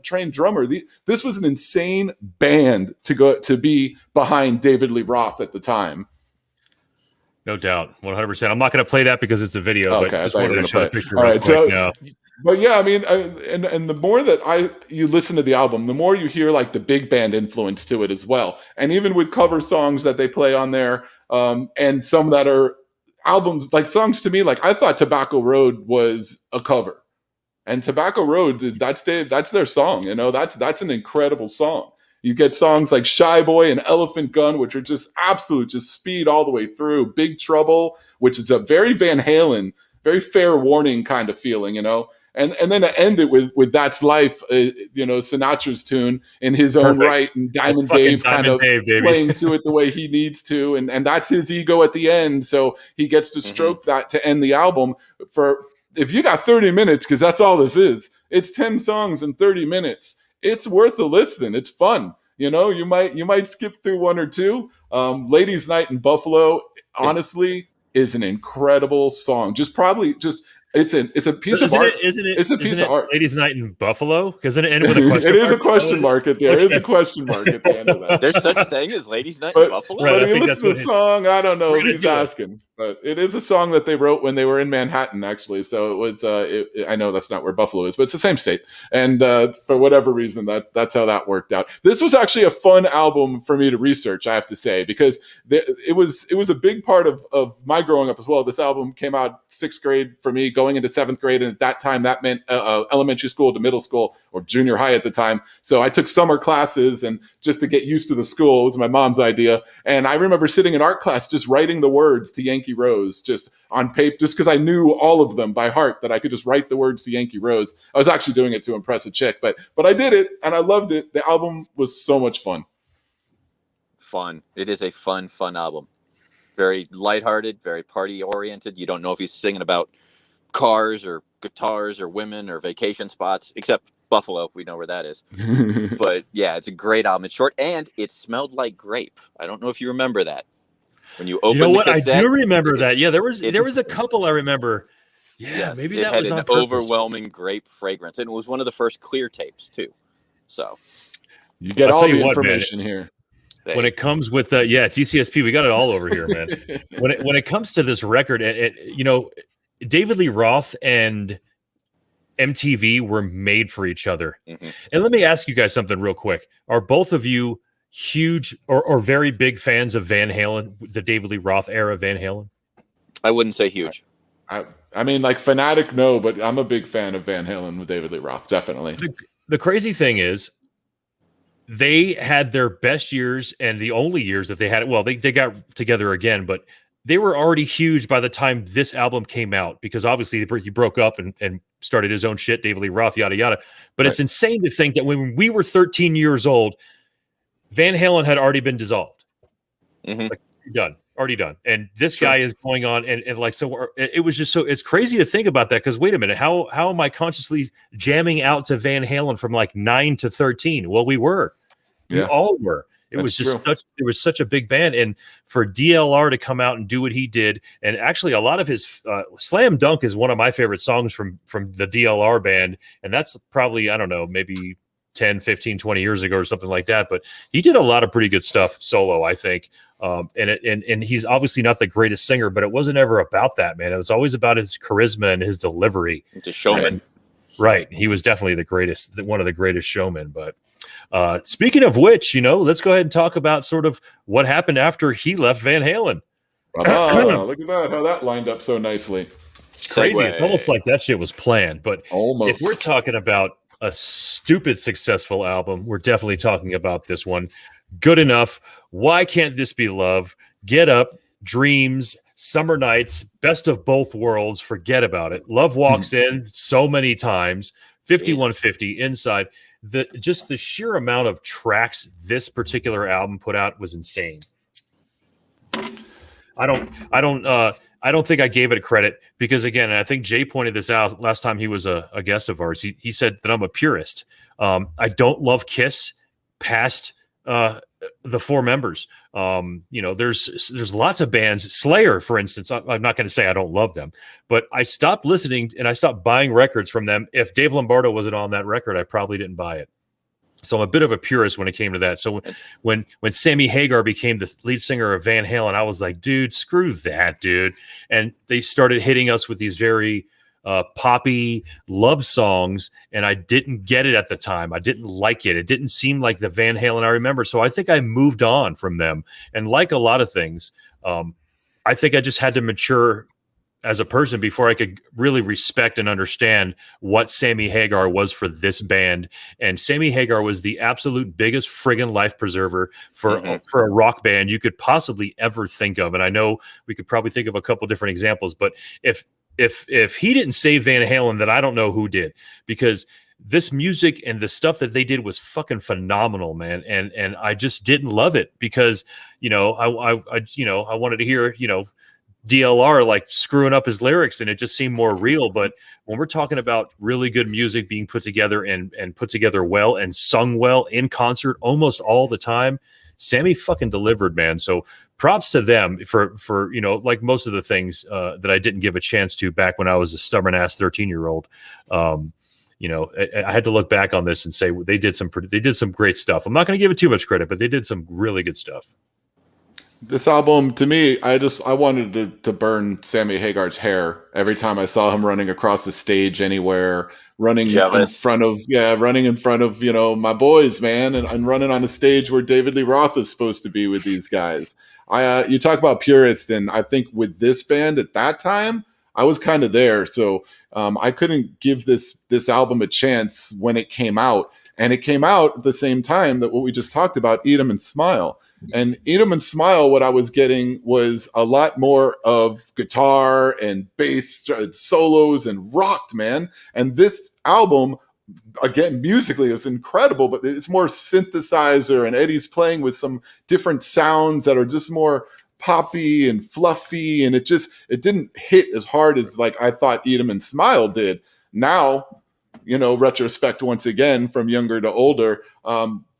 C: trained drummer. This was an insane band to be behind David Lee Roth at the time.
B: No doubt, 100%. I'm not going to play that because it's a video, but just wanted to show a picture.
C: All right, but yeah, I mean, and the more that you listen to the album, the more you hear like the big band influence to it as well. And even with cover songs that they play on there, and some that are albums, like songs to me, like I thought Tobacco Road was a cover, and Tobacco Road that's their song. That's an incredible song. You get songs like Shy Boy and Elephant Gun, which are just absolute, just speed all the way through. Big Trouble, which is a very Van Halen, very Fair Warning kind of feeling, And then to end it with That's Life, Sinatra's tune in his own right, and Diamond Dave kind of playing to it the way he needs to. And that's his ego at the end. So he gets to stroke that to end the album. If you got 30 minutes, because that's all this is, it's 10 songs in 30 minutes. It's worth a listen. It's fun. You might skip through one or two. Ladies' Night in Buffalo, honestly, is an incredible song. It's a piece of art. It's a piece of art.
B: Ladies' Night in Buffalo? Because then it ended with a question
C: mark. It is a question mark at the end. It is a question mark at the end of that.
D: There's such a thing as Ladies' Night in Buffalo?
C: But if you listen to the song, I don't know if he's asking. But it is a song that they wrote when they were in Manhattan, actually. So it was, I know that's not where Buffalo is, but it's the same state. And for whatever reason, that's how that worked out. This was actually a fun album for me to research, I have to say, because it was a big part of my growing up as well. This album came out 6th grade for me, going into 7th grade. And at that time, that meant elementary school to middle school or junior high at the time. So I took summer classes and just to get used to the school. It was my mom's idea. And I remember sitting in art class just writing the words to Yankee Rose just on paper, just because I knew all of them by heart, that I could just write the words to Yankee Rose. I was actually doing it to impress a chick, but I did it and I loved it. The album was so much fun.
D: Fun. It is a fun album. Very lighthearted, very party oriented. You don't know if he's singing about cars or guitars or women or vacation spots, except Buffalo. We know where that is. But yeah, it's a great album. It's short and it smelled like grape. I don't know if you remember that. When you open the cassette,
B: I do remember that. Yeah, there was a couple I remember. Yeah,
D: Yes,
B: maybe
D: it
B: that
D: had
B: was
D: an
B: on purpose.
D: overwhelming grape fragrance, and it was one of the first clear tapes too. So
C: You get
B: I'll
C: all
B: tell you
C: the
B: what, man.
C: information here.
B: When it comes with TCSP, we got it all over here, man. When it comes to this record, David Lee Roth and MTV were made for each other.
D: Mhm.
B: And let me ask you guys something real quick. Are both of you huge or very big fans of Van Halen, the David Lee Roth era Van Halen?
D: I wouldn't say huge.
C: I mean, like fanatic, no, but I'm a big fan of Van Halen with David Lee Roth, definitely.
B: The crazy thing is, they had their best years and the only years that they had. Well, they got together again, but they were already huge by the time this album came out, because obviously he broke up and started his own shit, David Lee Roth, yada, yada. But It's insane to think that when we were 13 years old, Van Halen had already been dissolved.
D: Mm-hmm.
B: Already done. And this guy is going on and like, so it was just it's crazy to think about that. Because wait a minute, how am I consciously jamming out to Van Halen from like 9 to 13? Well, we were. We all were. It was such a big band. And for DLR to come out and do what he did, and actually a lot of his Slam Dunk is one of my favorite songs from the DLR band. And that's probably, I don't know, maybe 10, 15, 20 years ago or something like that. But he did a lot of pretty good stuff solo, I think. And he's obviously not the greatest singer, but it wasn't ever about that, man. It was always about his charisma and his delivery.
D: He's a showman.
B: Right. He was definitely one of the greatest showmen. But speaking of which, let's go ahead and talk about sort of what happened after he left Van Halen.
C: Look at that, how that lined up so nicely.
B: It's crazy. It's almost like that shit was planned. But
C: almost.
B: If we're talking about a stupid successful album, we're definitely talking about this one. Good Enough. Why Can't This Be Love? Get Up, Dreams, Summer Nights, Best of Both Worlds, Forget About It. Love Walks In so many times. 5150, Inside. The sheer amount of tracks this particular album put out was insane. I don't think I gave it credit because, again, I think Jay pointed this out last time he was a guest of ours. He said that I'm a purist. I don't love Kiss past the four members. There's lots of bands. Slayer, for instance, I'm not going to say I don't love them, but I stopped listening and I stopped buying records from them. If Dave Lombardo wasn't on that record, I probably didn't buy it. So I'm a bit of a purist when it came to that. So when Sammy Hagar became the lead singer of Van Halen, I was like, dude, screw that, dude. And they started hitting us with these very poppy love songs, and I didn't get it at the time. I didn't like it. It didn't seem like the Van Halen I remember. So I think I moved on from them. And like a lot of things, I think I just had to mature as a person before I could really respect and understand what Sammy Hagar was for this band. And Sammy Hagar was the absolute biggest friggin' life preserver for a rock band you could possibly ever think of. And I know we could probably think of a couple different examples, but if he didn't save Van Halen, then I don't know who did, because this music and the stuff that they did was fucking phenomenal, man. And I just didn't love it because, I wanted to hear, DLR like screwing up his lyrics, and it just seemed more real. But when we're talking about really good music being put together and put together well and sung well in concert almost all the time, Sammy fucking delivered, man. So props to them for like most of the things that I didn't give a chance to back when I was a stubborn ass 13-year-old. I had to look back on this and say they did some great stuff. I'm not going to give it too much credit, but they did some really good stuff.
C: This album, to me, I wanted to burn Sammy Hagar's hair every time I saw him running across the stage anywhere, running in front of my boys, man, and running on a stage where David Lee Roth is supposed to be with these guys. You talk about purist, and I think with this band at that time, I was kind of there, so I couldn't give this album a chance when it came out, and it came out at the same time that what we just talked about, Eat 'Em and Smile. And Eat 'Em and Smile, what I was getting was a lot more of guitar and bass solos and rocked, man. And this album, again, musically is incredible, but it's more synthesizer, and Eddie's playing with some different sounds that are just more poppy and fluffy, and it didn't hit as hard as like I thought Eat 'Em and Smile did. Now, retrospect once again from younger to older,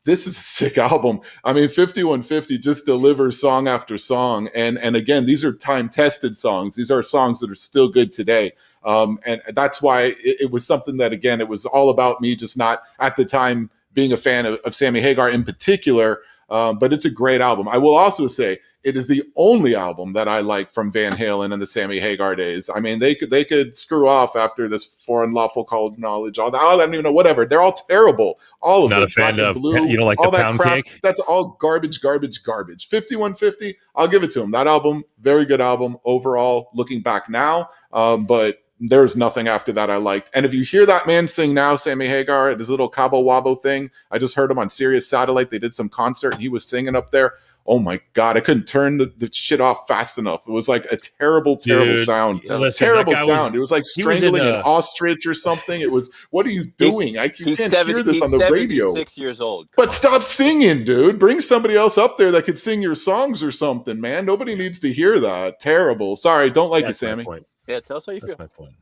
C: this is a sick album. I mean, 5150 just delivers song after song. And again, these are time-tested songs. These are songs that are still good today. And that's why it was something that, again, it was all about me just not at the time being a fan of Sammy Hagar in particular. But it's a great album. I will also say it is the only album that I like from Van Halen and the Sammy Hagar days. I mean, they could screw off after this For Unlawful Call Knowledge, all that. I don't even know, whatever. They're all terrible. All of
B: Not
C: it.
B: a fan
C: Black and
B: of,
C: Blue,
B: you know, like
C: all
B: the
C: that
B: Pound
C: crap.
B: Cake?
C: That's all garbage. 5150, I'll give it to him. That album, very good album overall, looking back now. But there's nothing after that I liked. And if you hear that man sing now, Sammy Hagar, at his little Cabo Wabo thing, I just heard him on Sirius Satellite. They did some concert and he was singing up there. Oh my God, I couldn't turn the shit off fast enough. It was like a terrible sound.
B: Listen,
C: terrible sound. It was like strangling an
B: an
C: ostrich or something. It was, what are you doing? You can't hear this on the radio.
D: He's 76 years old.
C: But stop singing, dude. Bring somebody else up there that could sing your songs or something, man. Nobody needs to hear that. Terrible. Sorry, don't like it, Sammy.
D: Yeah, tell us how you feel.
B: That's my point.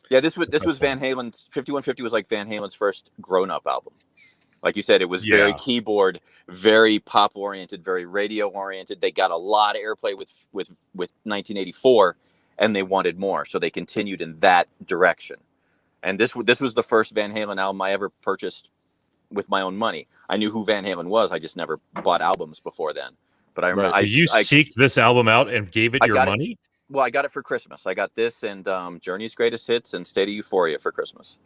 D: Yeah, this was Van Halen's 5150 was like Van Halen's first grown-up album. Like you said, it was very keyboard, very pop oriented, very radio oriented. They got a lot of airplay with 1984, and they wanted more, so they continued in that direction. And this was the first Van Halen album I ever purchased with my own money. I knew who Van Halen was. I just never bought albums before then. But I remember
B: you seeked this album out and gave it your money?
D: Well, I got it for Christmas. I got this and Journey's Greatest Hits and State of Euphoria for Christmas.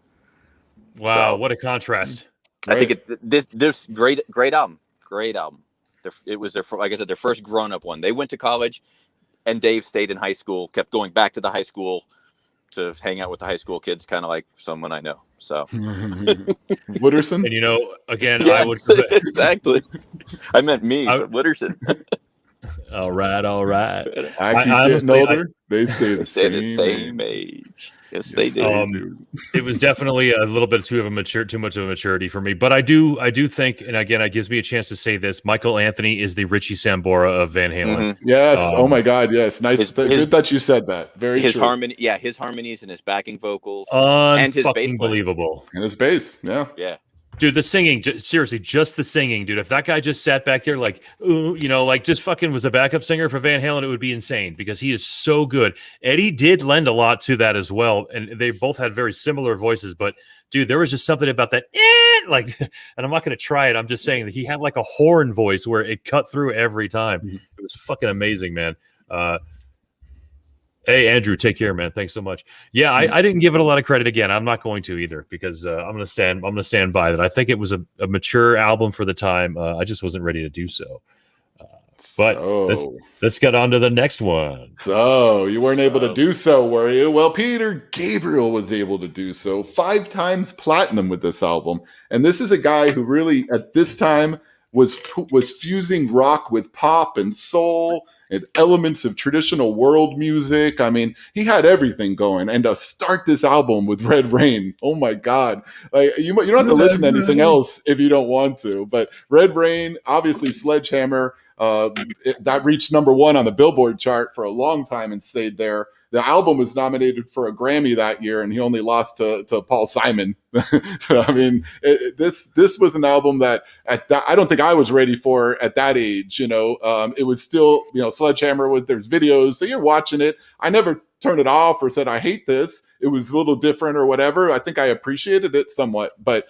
B: Wow, what a contrast!
D: I think this great album. It was their, like I said, their first grown-up one. They went to college, and Dave stayed in high school, kept going back to the high school to hang out with the high school kids, kind of like someone I know. So
C: Wooderson,
B: and you know, again,
D: yes,
B: I would
D: exactly. I meant me, but Wooderson.
B: All right.
C: I keep getting older. They stay the
D: same age. Yes, they do.
B: It was definitely a little bit too much of a maturity for me. But I do think, and again, it gives me a chance to say this: Michael Anthony is the Richie Sambora of Van Halen.
C: Mm-hmm. Yes. Oh my God. Yes. Nice. Good that you said that. Very
D: his
C: true.
D: harmony. Yeah, his harmonies and his backing vocals
B: and his bass believable.
C: And his bass. Yeah.
D: Yeah.
B: Dude, the singing, seriously, just the singing, dude. If that guy just sat back there like, ooh, you know, like just fucking was a backup singer for Van Halen, it would be insane because he is so good. Eddie did lend a lot to that as well. And they both had very similar voices. But, dude, there was just something about that, like, and I'm not going to try it. I'm just saying that he had like a horn voice where it cut through every time. Mm-hmm. It was fucking amazing, man. Hey, Andrew, take care, man. Thanks so much. Yeah, I didn't give it a lot of credit again. I'm not going to either because I'm going to stand by that. I think it was a mature album for the time. I just wasn't ready to do so. But let's get on to the next one.
C: So you weren't able to do so, were you? Well, Peter Gabriel was able to do so. 5 times platinum with this album. And this is a guy who really, at this time, was fusing rock with pop and soul and elements of traditional world music. I mean, he had everything going. And to start this album with Red Rain, oh my God. Like you don't have to listen to anything else if you don't want to. But Red Rain, obviously Sledgehammer, that reached #1 on the Billboard chart for a long time and stayed there. The album was nominated for a Grammy that year, and he only lost to Paul Simon. So, I mean, this was an album that I don't think I was ready for at that age. You know, it was still, you know, Sledgehammer. There's videos, so you're watching it. I never turned it off or said I hate this. It was a little different or whatever. I think I appreciated it somewhat, but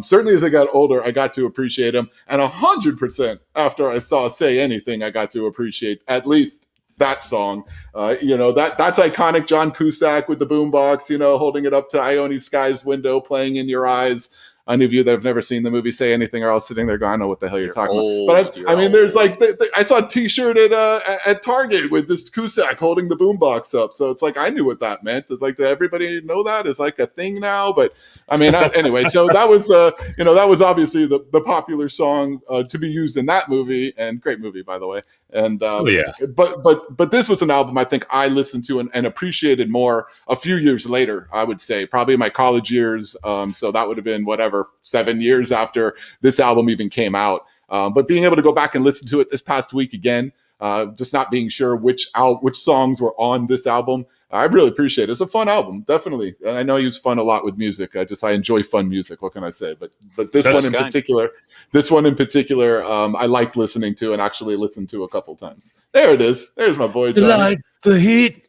C: certainly as I got older, I got to appreciate him. And 100% after I saw Say Anything, I got to appreciate at least that song. You know, that's iconic. John Cusack with the boombox, you know, holding it up to Ione Sky's window, playing In Your Eyes. Any of you that have never seen the movie Say Anything are all sitting there going, I know what the hell you're talking about. But I mean, there's like, I saw a t-shirt at Target with this Cusack holding the boombox up. So it's like, I knew what that meant. It's like, does everybody know that? It's like a thing now. But I mean, anyway, so that was, you know, that was obviously the popular song to be used in that movie, and great movie, by the way. And but this was an album I think I listened to and appreciated more a few years later, I would say, probably in my college years. So that would have been whatever, 7 years after this album even came out. But being able to go back and listen to it this past week again, just not being sure which songs were on this album, I really appreciate it. It's a fun album, definitely. And I know he was fun a lot with music. I enjoy fun music. What can I say? But this one in particular, I liked listening to and actually listened to a couple times. There it is. There's my boy Johnny.
B: Like the heat.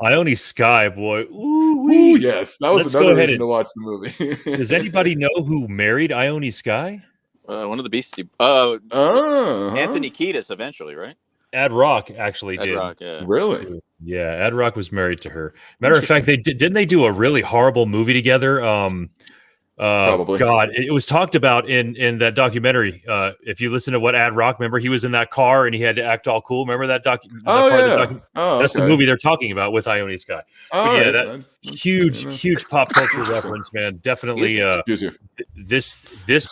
B: Ione Sky, boy.
C: Ooh, yes, that was
B: Let's
C: another
B: go ahead
C: reason to watch the movie.
B: Does anybody know who married Ione Sky?
D: One of the Beastie. Anthony Kiedis eventually, right?
B: Ad Rock actually
D: Ad
B: did.
D: Rock, yeah.
C: Really?
B: Yeah, Ad Rock was married to her. Matter of fact, didn't they do a really horrible movie together?
C: Probably.
B: God, it was talked about in that documentary. If you listen to what Ad Rock, remember he was in that car and he had to act all cool. Remember that That's the movie they're talking about with Ione Sky. But huge pop culture reference, man. Definitely. This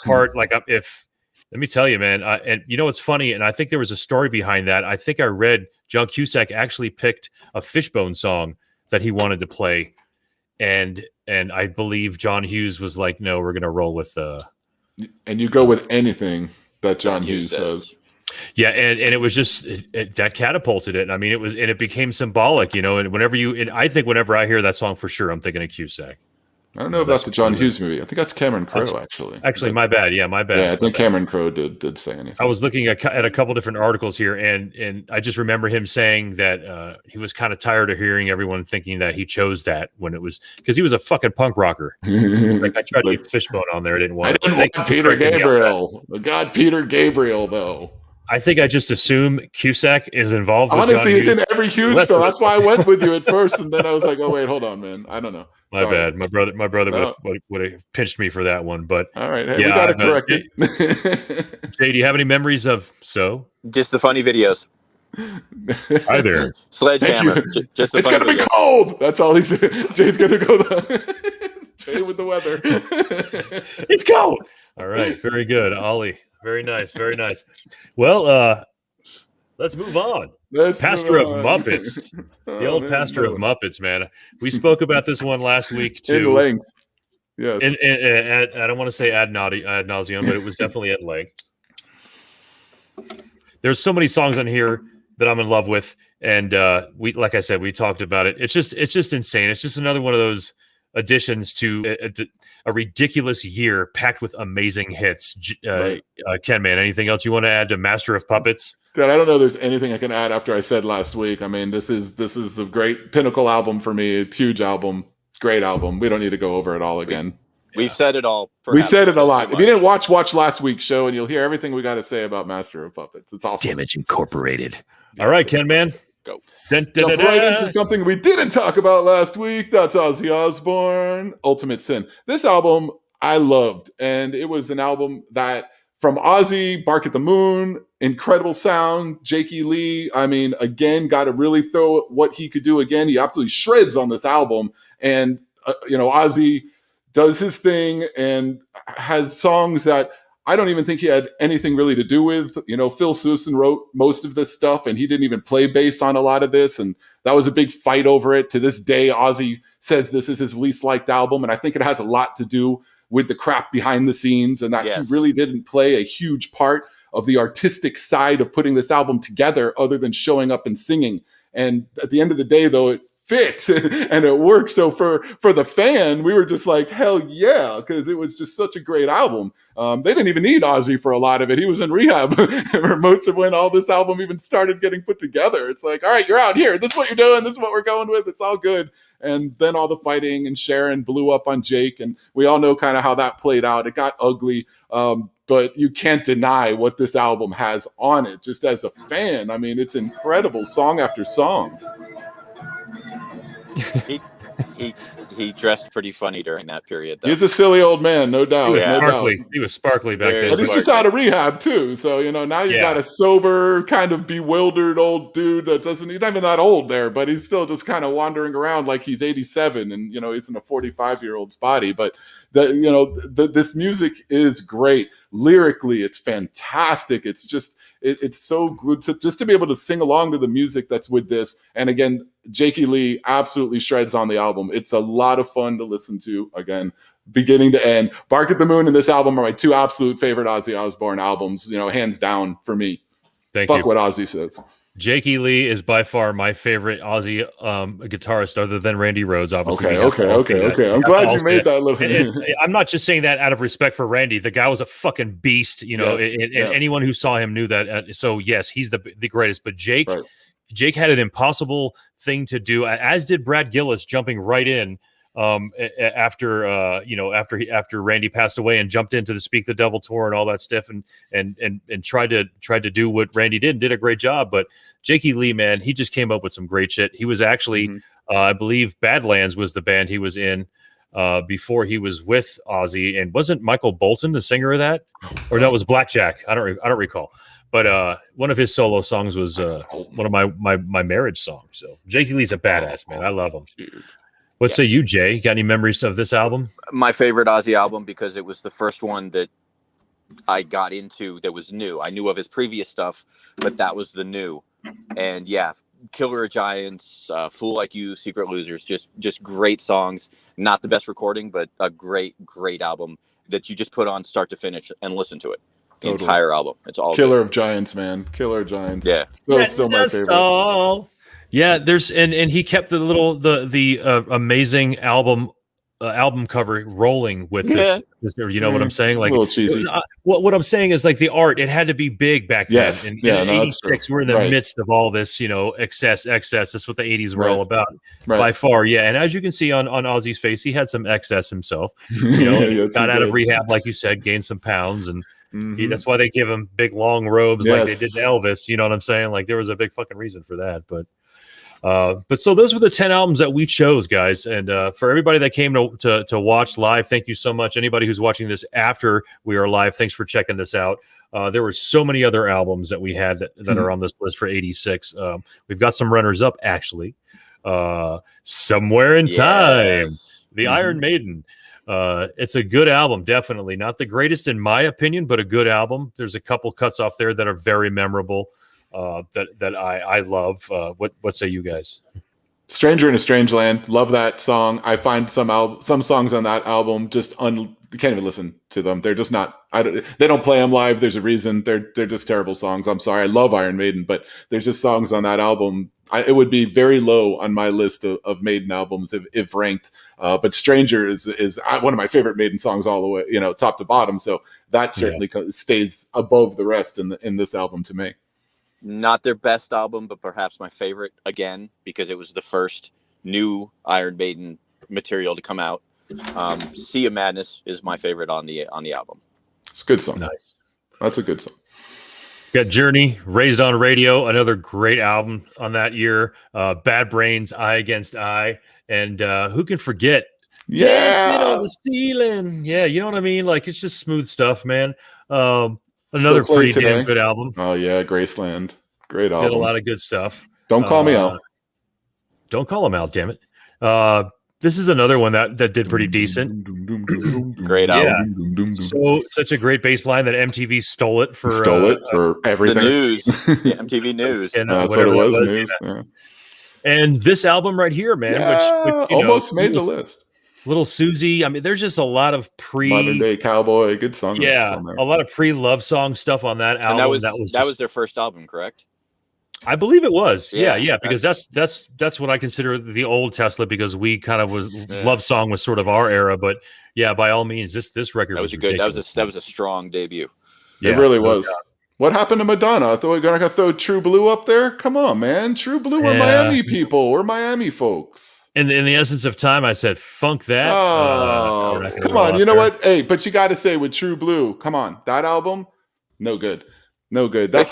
B: part, like, if let me tell you, man. And you know what's funny? And I think there was a story behind that. I think I read John Cusack actually picked a Fishbone song that he wanted to play. And I believe John Hughes was like, no, we're going to roll with
C: and you go with anything that John Hughes says.
B: Yeah. And it was just that catapulted it. I mean, it became symbolic, you know, and I think whenever I hear that song, for sure, I'm thinking of Cusack.
C: I don't know if that's a John Hughes movie. I think that's Cameron Crowe, actually.
B: Actually, my bad. Yeah, my bad.
C: Yeah, I think Cameron Crowe did say anything.
B: I was looking at a couple different articles here, and I just remember him saying that he was kind of tired of hearing everyone thinking that he chose that when it was because he was a fucking punk rocker. Like I tried to get Fishbone on there, I didn't want.
C: I didn't want Peter Gabriel. God, Peter Gabriel, though.
B: I think I just assume Cusack is involved.
C: Honestly, he's in every Hughes film. That's why I went with you at first, and then I was like, "Oh wait, hold on, man. I don't know."
B: My bad. My brother would have pinched me for that one. But
C: all right, hey, we got to correct it.
B: Jay, do you have any memories of so?
D: Just the funny videos.
B: Hi there.
D: Sledgehammer. Just the
C: it's
D: funny
C: gonna
D: videos.
C: be cold. That's all he said. Jay's gonna go. Jay with the weather.
B: It's cold. All right, very good, Ollie. Very nice, very nice. Well, let's move on. Pastor of Muppets. The old Pastor of Muppets, man. We spoke about this one last week too.
C: In length. Yes.
B: I don't want to say ad nauseum, but it was definitely at length. There's so many songs on here that I'm in love with, and like I said, we talked about it. It's just insane. It's just another one of those additions to a ridiculous year packed with amazing hits.
C: Right.
B: KenMan, anything else you want to add to Master of Puppets?
C: God, I don't know if there's anything I can add after I said last week. I mean, this is a great pinnacle album for me. A huge album, great album. We don't need to go over it all again.
D: We've said it all.
C: We said it a lot. If you didn't watch last week's show, and you'll hear everything we got to say about Master of Puppets. It's awesome.
B: Damage Incorporated. All right, KenMan.
D: Go.
C: Jump right into something we didn't talk about last week. That's Ozzy Osbourne, Ultimate Sin. This album I loved, and it was an album that from Ozzy, Bark at the Moon, incredible sound, Jakey Lee. I mean, again, got to really throw what he could do again. He absolutely shreds on this album, and Ozzy does his thing and has songs that I don't even think he had anything really to do with. Phil Susan wrote most of this stuff, and he didn't even play bass on a lot of this, and that was a big fight over it. To this day, Ozzy says this is his least liked album, and I think it has a lot to do with the crap behind the scenes, and that he really didn't play a huge part of the artistic side of putting this album together other than showing up and singing. And at the end of the day, though, it fit and it worked. So for the fan, we were just like, hell yeah, because it was just such a great album. They didn't even need Ozzy for a lot of it. He was in rehab for most of when all this album even started getting put together. It's like, all right, you're out here. This is what you're doing. This is what we're going with. It's all good. And then all the fighting, and Sharon blew up on Jake, and we all know kind of how that played out. It got ugly. But you can't deny what this album has on it. Just as a fan, I mean, it's incredible, song after song.
D: He dressed pretty funny during that period, though.
C: He's a silly old man, no doubt.
B: He was sparkly back then.
C: But he's just out of rehab too. So, now you got a sober, kind of bewildered old dude he's not even that old there, but he's still just kind of wandering around like he's 87 and he's in a 45-year-old's body. But this music is great. Lyrically, it's fantastic. It's just it's so good to be able to sing along to the music that's with this. And again, Jakey Lee absolutely shreds on the album. It's a lot of fun to listen to, again, beginning to end. Bark at the Moon and this album are my two absolute favorite Ozzy Osbourne albums, hands down for me.
B: Thank you.
C: Fuck what Ozzy says.
B: Jakey Lee is by far my favorite Ozzy guitarist, other than Randy Rhoads, obviously.
C: Okay. I'm glad you made that little.
B: I'm not just saying that out of respect for Randy. The guy was a fucking beast, and anyone who saw him knew that. So yes, he's the greatest. But Jake, Jake had an impossible thing to do, as did Brad Gillis, jumping right in after Randy passed away, and jumped into the Speak the Devil tour and all that stuff, and tried to do what Randy did a great job. But Jakey Lee, man, he just came up with some great shit. He was actually, I believe, Badlands was the band he was in before he was with Ozzy, and wasn't Michael Bolton the singer of that, or no, it was Blackjack. I don't recall. But one of his solo songs was one of my marriage songs. So Jakey Lee's a badass, man. I love him. What say you, Jay? You got any memories of this album?
D: My favorite Ozzy album, because it was the first one that I got into that was new. I knew of his previous stuff, but that was the new. And yeah, Killer of Giants, Fool Like You, Secret Losers, just great songs. Not the best recording, but a great album that you just put on start to finish and listen to it. The entire album. It's all
C: Killer
D: good.
C: of Giants, man. Killer of Giants.
D: Yeah.
C: Still my favorite.
B: All. Yeah, there's and he kept the amazing album cover rolling with this. You know what I'm saying? Like,
C: a little cheesy.
B: What I'm saying is, like, the art, it had to be big back then.
C: Yes.
B: In
C: Yeah, no,
B: 86, we're in the midst of all this, excess. That's what the 80s were all about, by far. Yeah, and as you can see on Ozzy's face, he had some excess himself. Got out of rehab, like you said, gained some pounds, and that's why they give him big long robes like they did to Elvis. You know what I'm saying? Like, there was a big fucking reason for that, but so those were the 10 albums that we chose, guys. And for everybody that came to watch live, thank you so much. Anybody who's watching this after we are live, thanks for checking this out. There were so many other albums that we had that are on this list for 86. We've got some runners up, actually. Somewhere in Time, the Iron Maiden. It's a good album, definitely. Not the greatest in my opinion, but a good album. There's a couple cuts off there that are very memorable. That I love. What say you guys?
C: Stranger in a Strange Land. Love that song. I find some songs on that album just you can't even listen to them. They're just not. They don't play them live. There's a reason. They're just terrible songs. I'm sorry. I love Iron Maiden, but there's just songs on that album. It would be very low on my list of Maiden albums if ranked. But Stranger is one of my favorite Maiden songs all the way, top to bottom. So that certainly stays above the rest in this album to me.
D: Not their best album, but perhaps my favorite, again, because it was the first new Iron Maiden material to come out. Sea of Madness is my favorite on the album.
C: It's a good song.
B: Nice.
C: That's a good song.
B: Got Journey, Raised on Radio, another great album on that year. Bad Brains, Eye Against Eye, and who can forget Dancing on the Ceiling? Yeah, you know what I mean? Like, it's just smooth stuff, man. Another pretty damn good album.
C: Oh yeah, Graceland, great album.
B: Did a lot of good stuff.
C: Don't call me out.
B: Don't call him out, damn it. This is another one that did pretty decent.
D: Great album.
B: Yeah. Such a great bass line that MTV stole it for
C: everything.
D: The news, the MTV News,
B: and
C: that's what it was. News. Yeah.
B: And this album right here, man, which
C: almost made the list.
B: Little Susie. I mean, there's just a lot of
C: Modern Day Cowboy, good song.
B: Yeah, a lot of pre-love song stuff on that album.
D: And that was their first album, correct?
B: I believe it was. Yeah, because that's what I consider the old Tesla, because we kind of love song was sort of our era. But yeah, by all means, this record was good.
D: That was a strong debut.
C: Yeah, it really was. What happened to Madonna? I thought we were gonna throw True Blue up there. Come on, man. True Blue, we're Miami people. We're Miami folks.
B: In the essence of time, I said, "Funk that."
C: Come on. You know what? Hey, but you got to say with True Blue, come on, that album, no good. That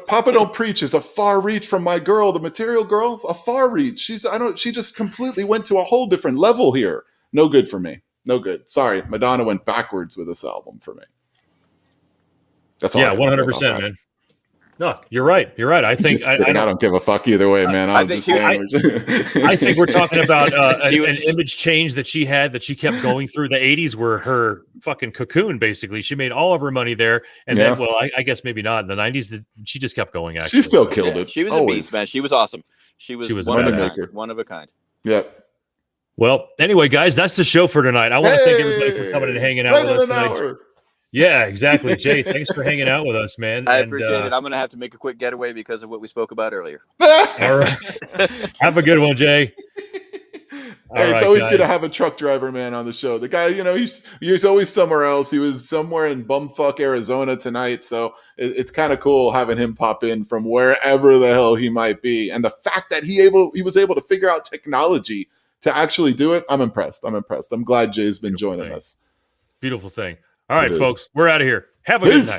C: Papa Don't Preach is a far reach from my girl, the Material Girl. A far reach. She just completely went to a whole different level here. No good for me. No good. Sorry, Madonna went backwards with this album for me. That's all.
B: Yeah, 100%, man. No, you're right. I think I
C: don't give a fuck either way, man. I
B: think we're talking about an image change that she had, that she kept going through. The 80s were her fucking cocoon, basically. She made all of her money there, and then, I guess maybe not in the 90s. She just kept going. Actually,
C: she still killed it.
D: She was always a beast, man. She was awesome. She was one of a kind.
C: Yeah.
B: Well, anyway, guys, that's the show for tonight. I want to thank everybody for coming and hanging out with us tonight. Yeah, exactly. Jay, thanks for hanging out with us, man.
D: I appreciate it. I'm going to have to make a quick getaway because of what we spoke about earlier.
B: All right. Have a good one, Jay. All
C: Hey, it's
B: right,
C: always good to
B: guys.
C: have a truck driver man on the show. The guy, he's always somewhere else. He was somewhere in bumfuck Arizona tonight, so it's kind of cool having him pop in from wherever the hell he might be. And the fact that he was able to figure out technology to actually do it, I'm impressed. I'm glad Jay's been joining us.
B: Beautiful thing. All right,
C: It is.
B: folks, we're out of here. Have a good
C: Peace.
B: night.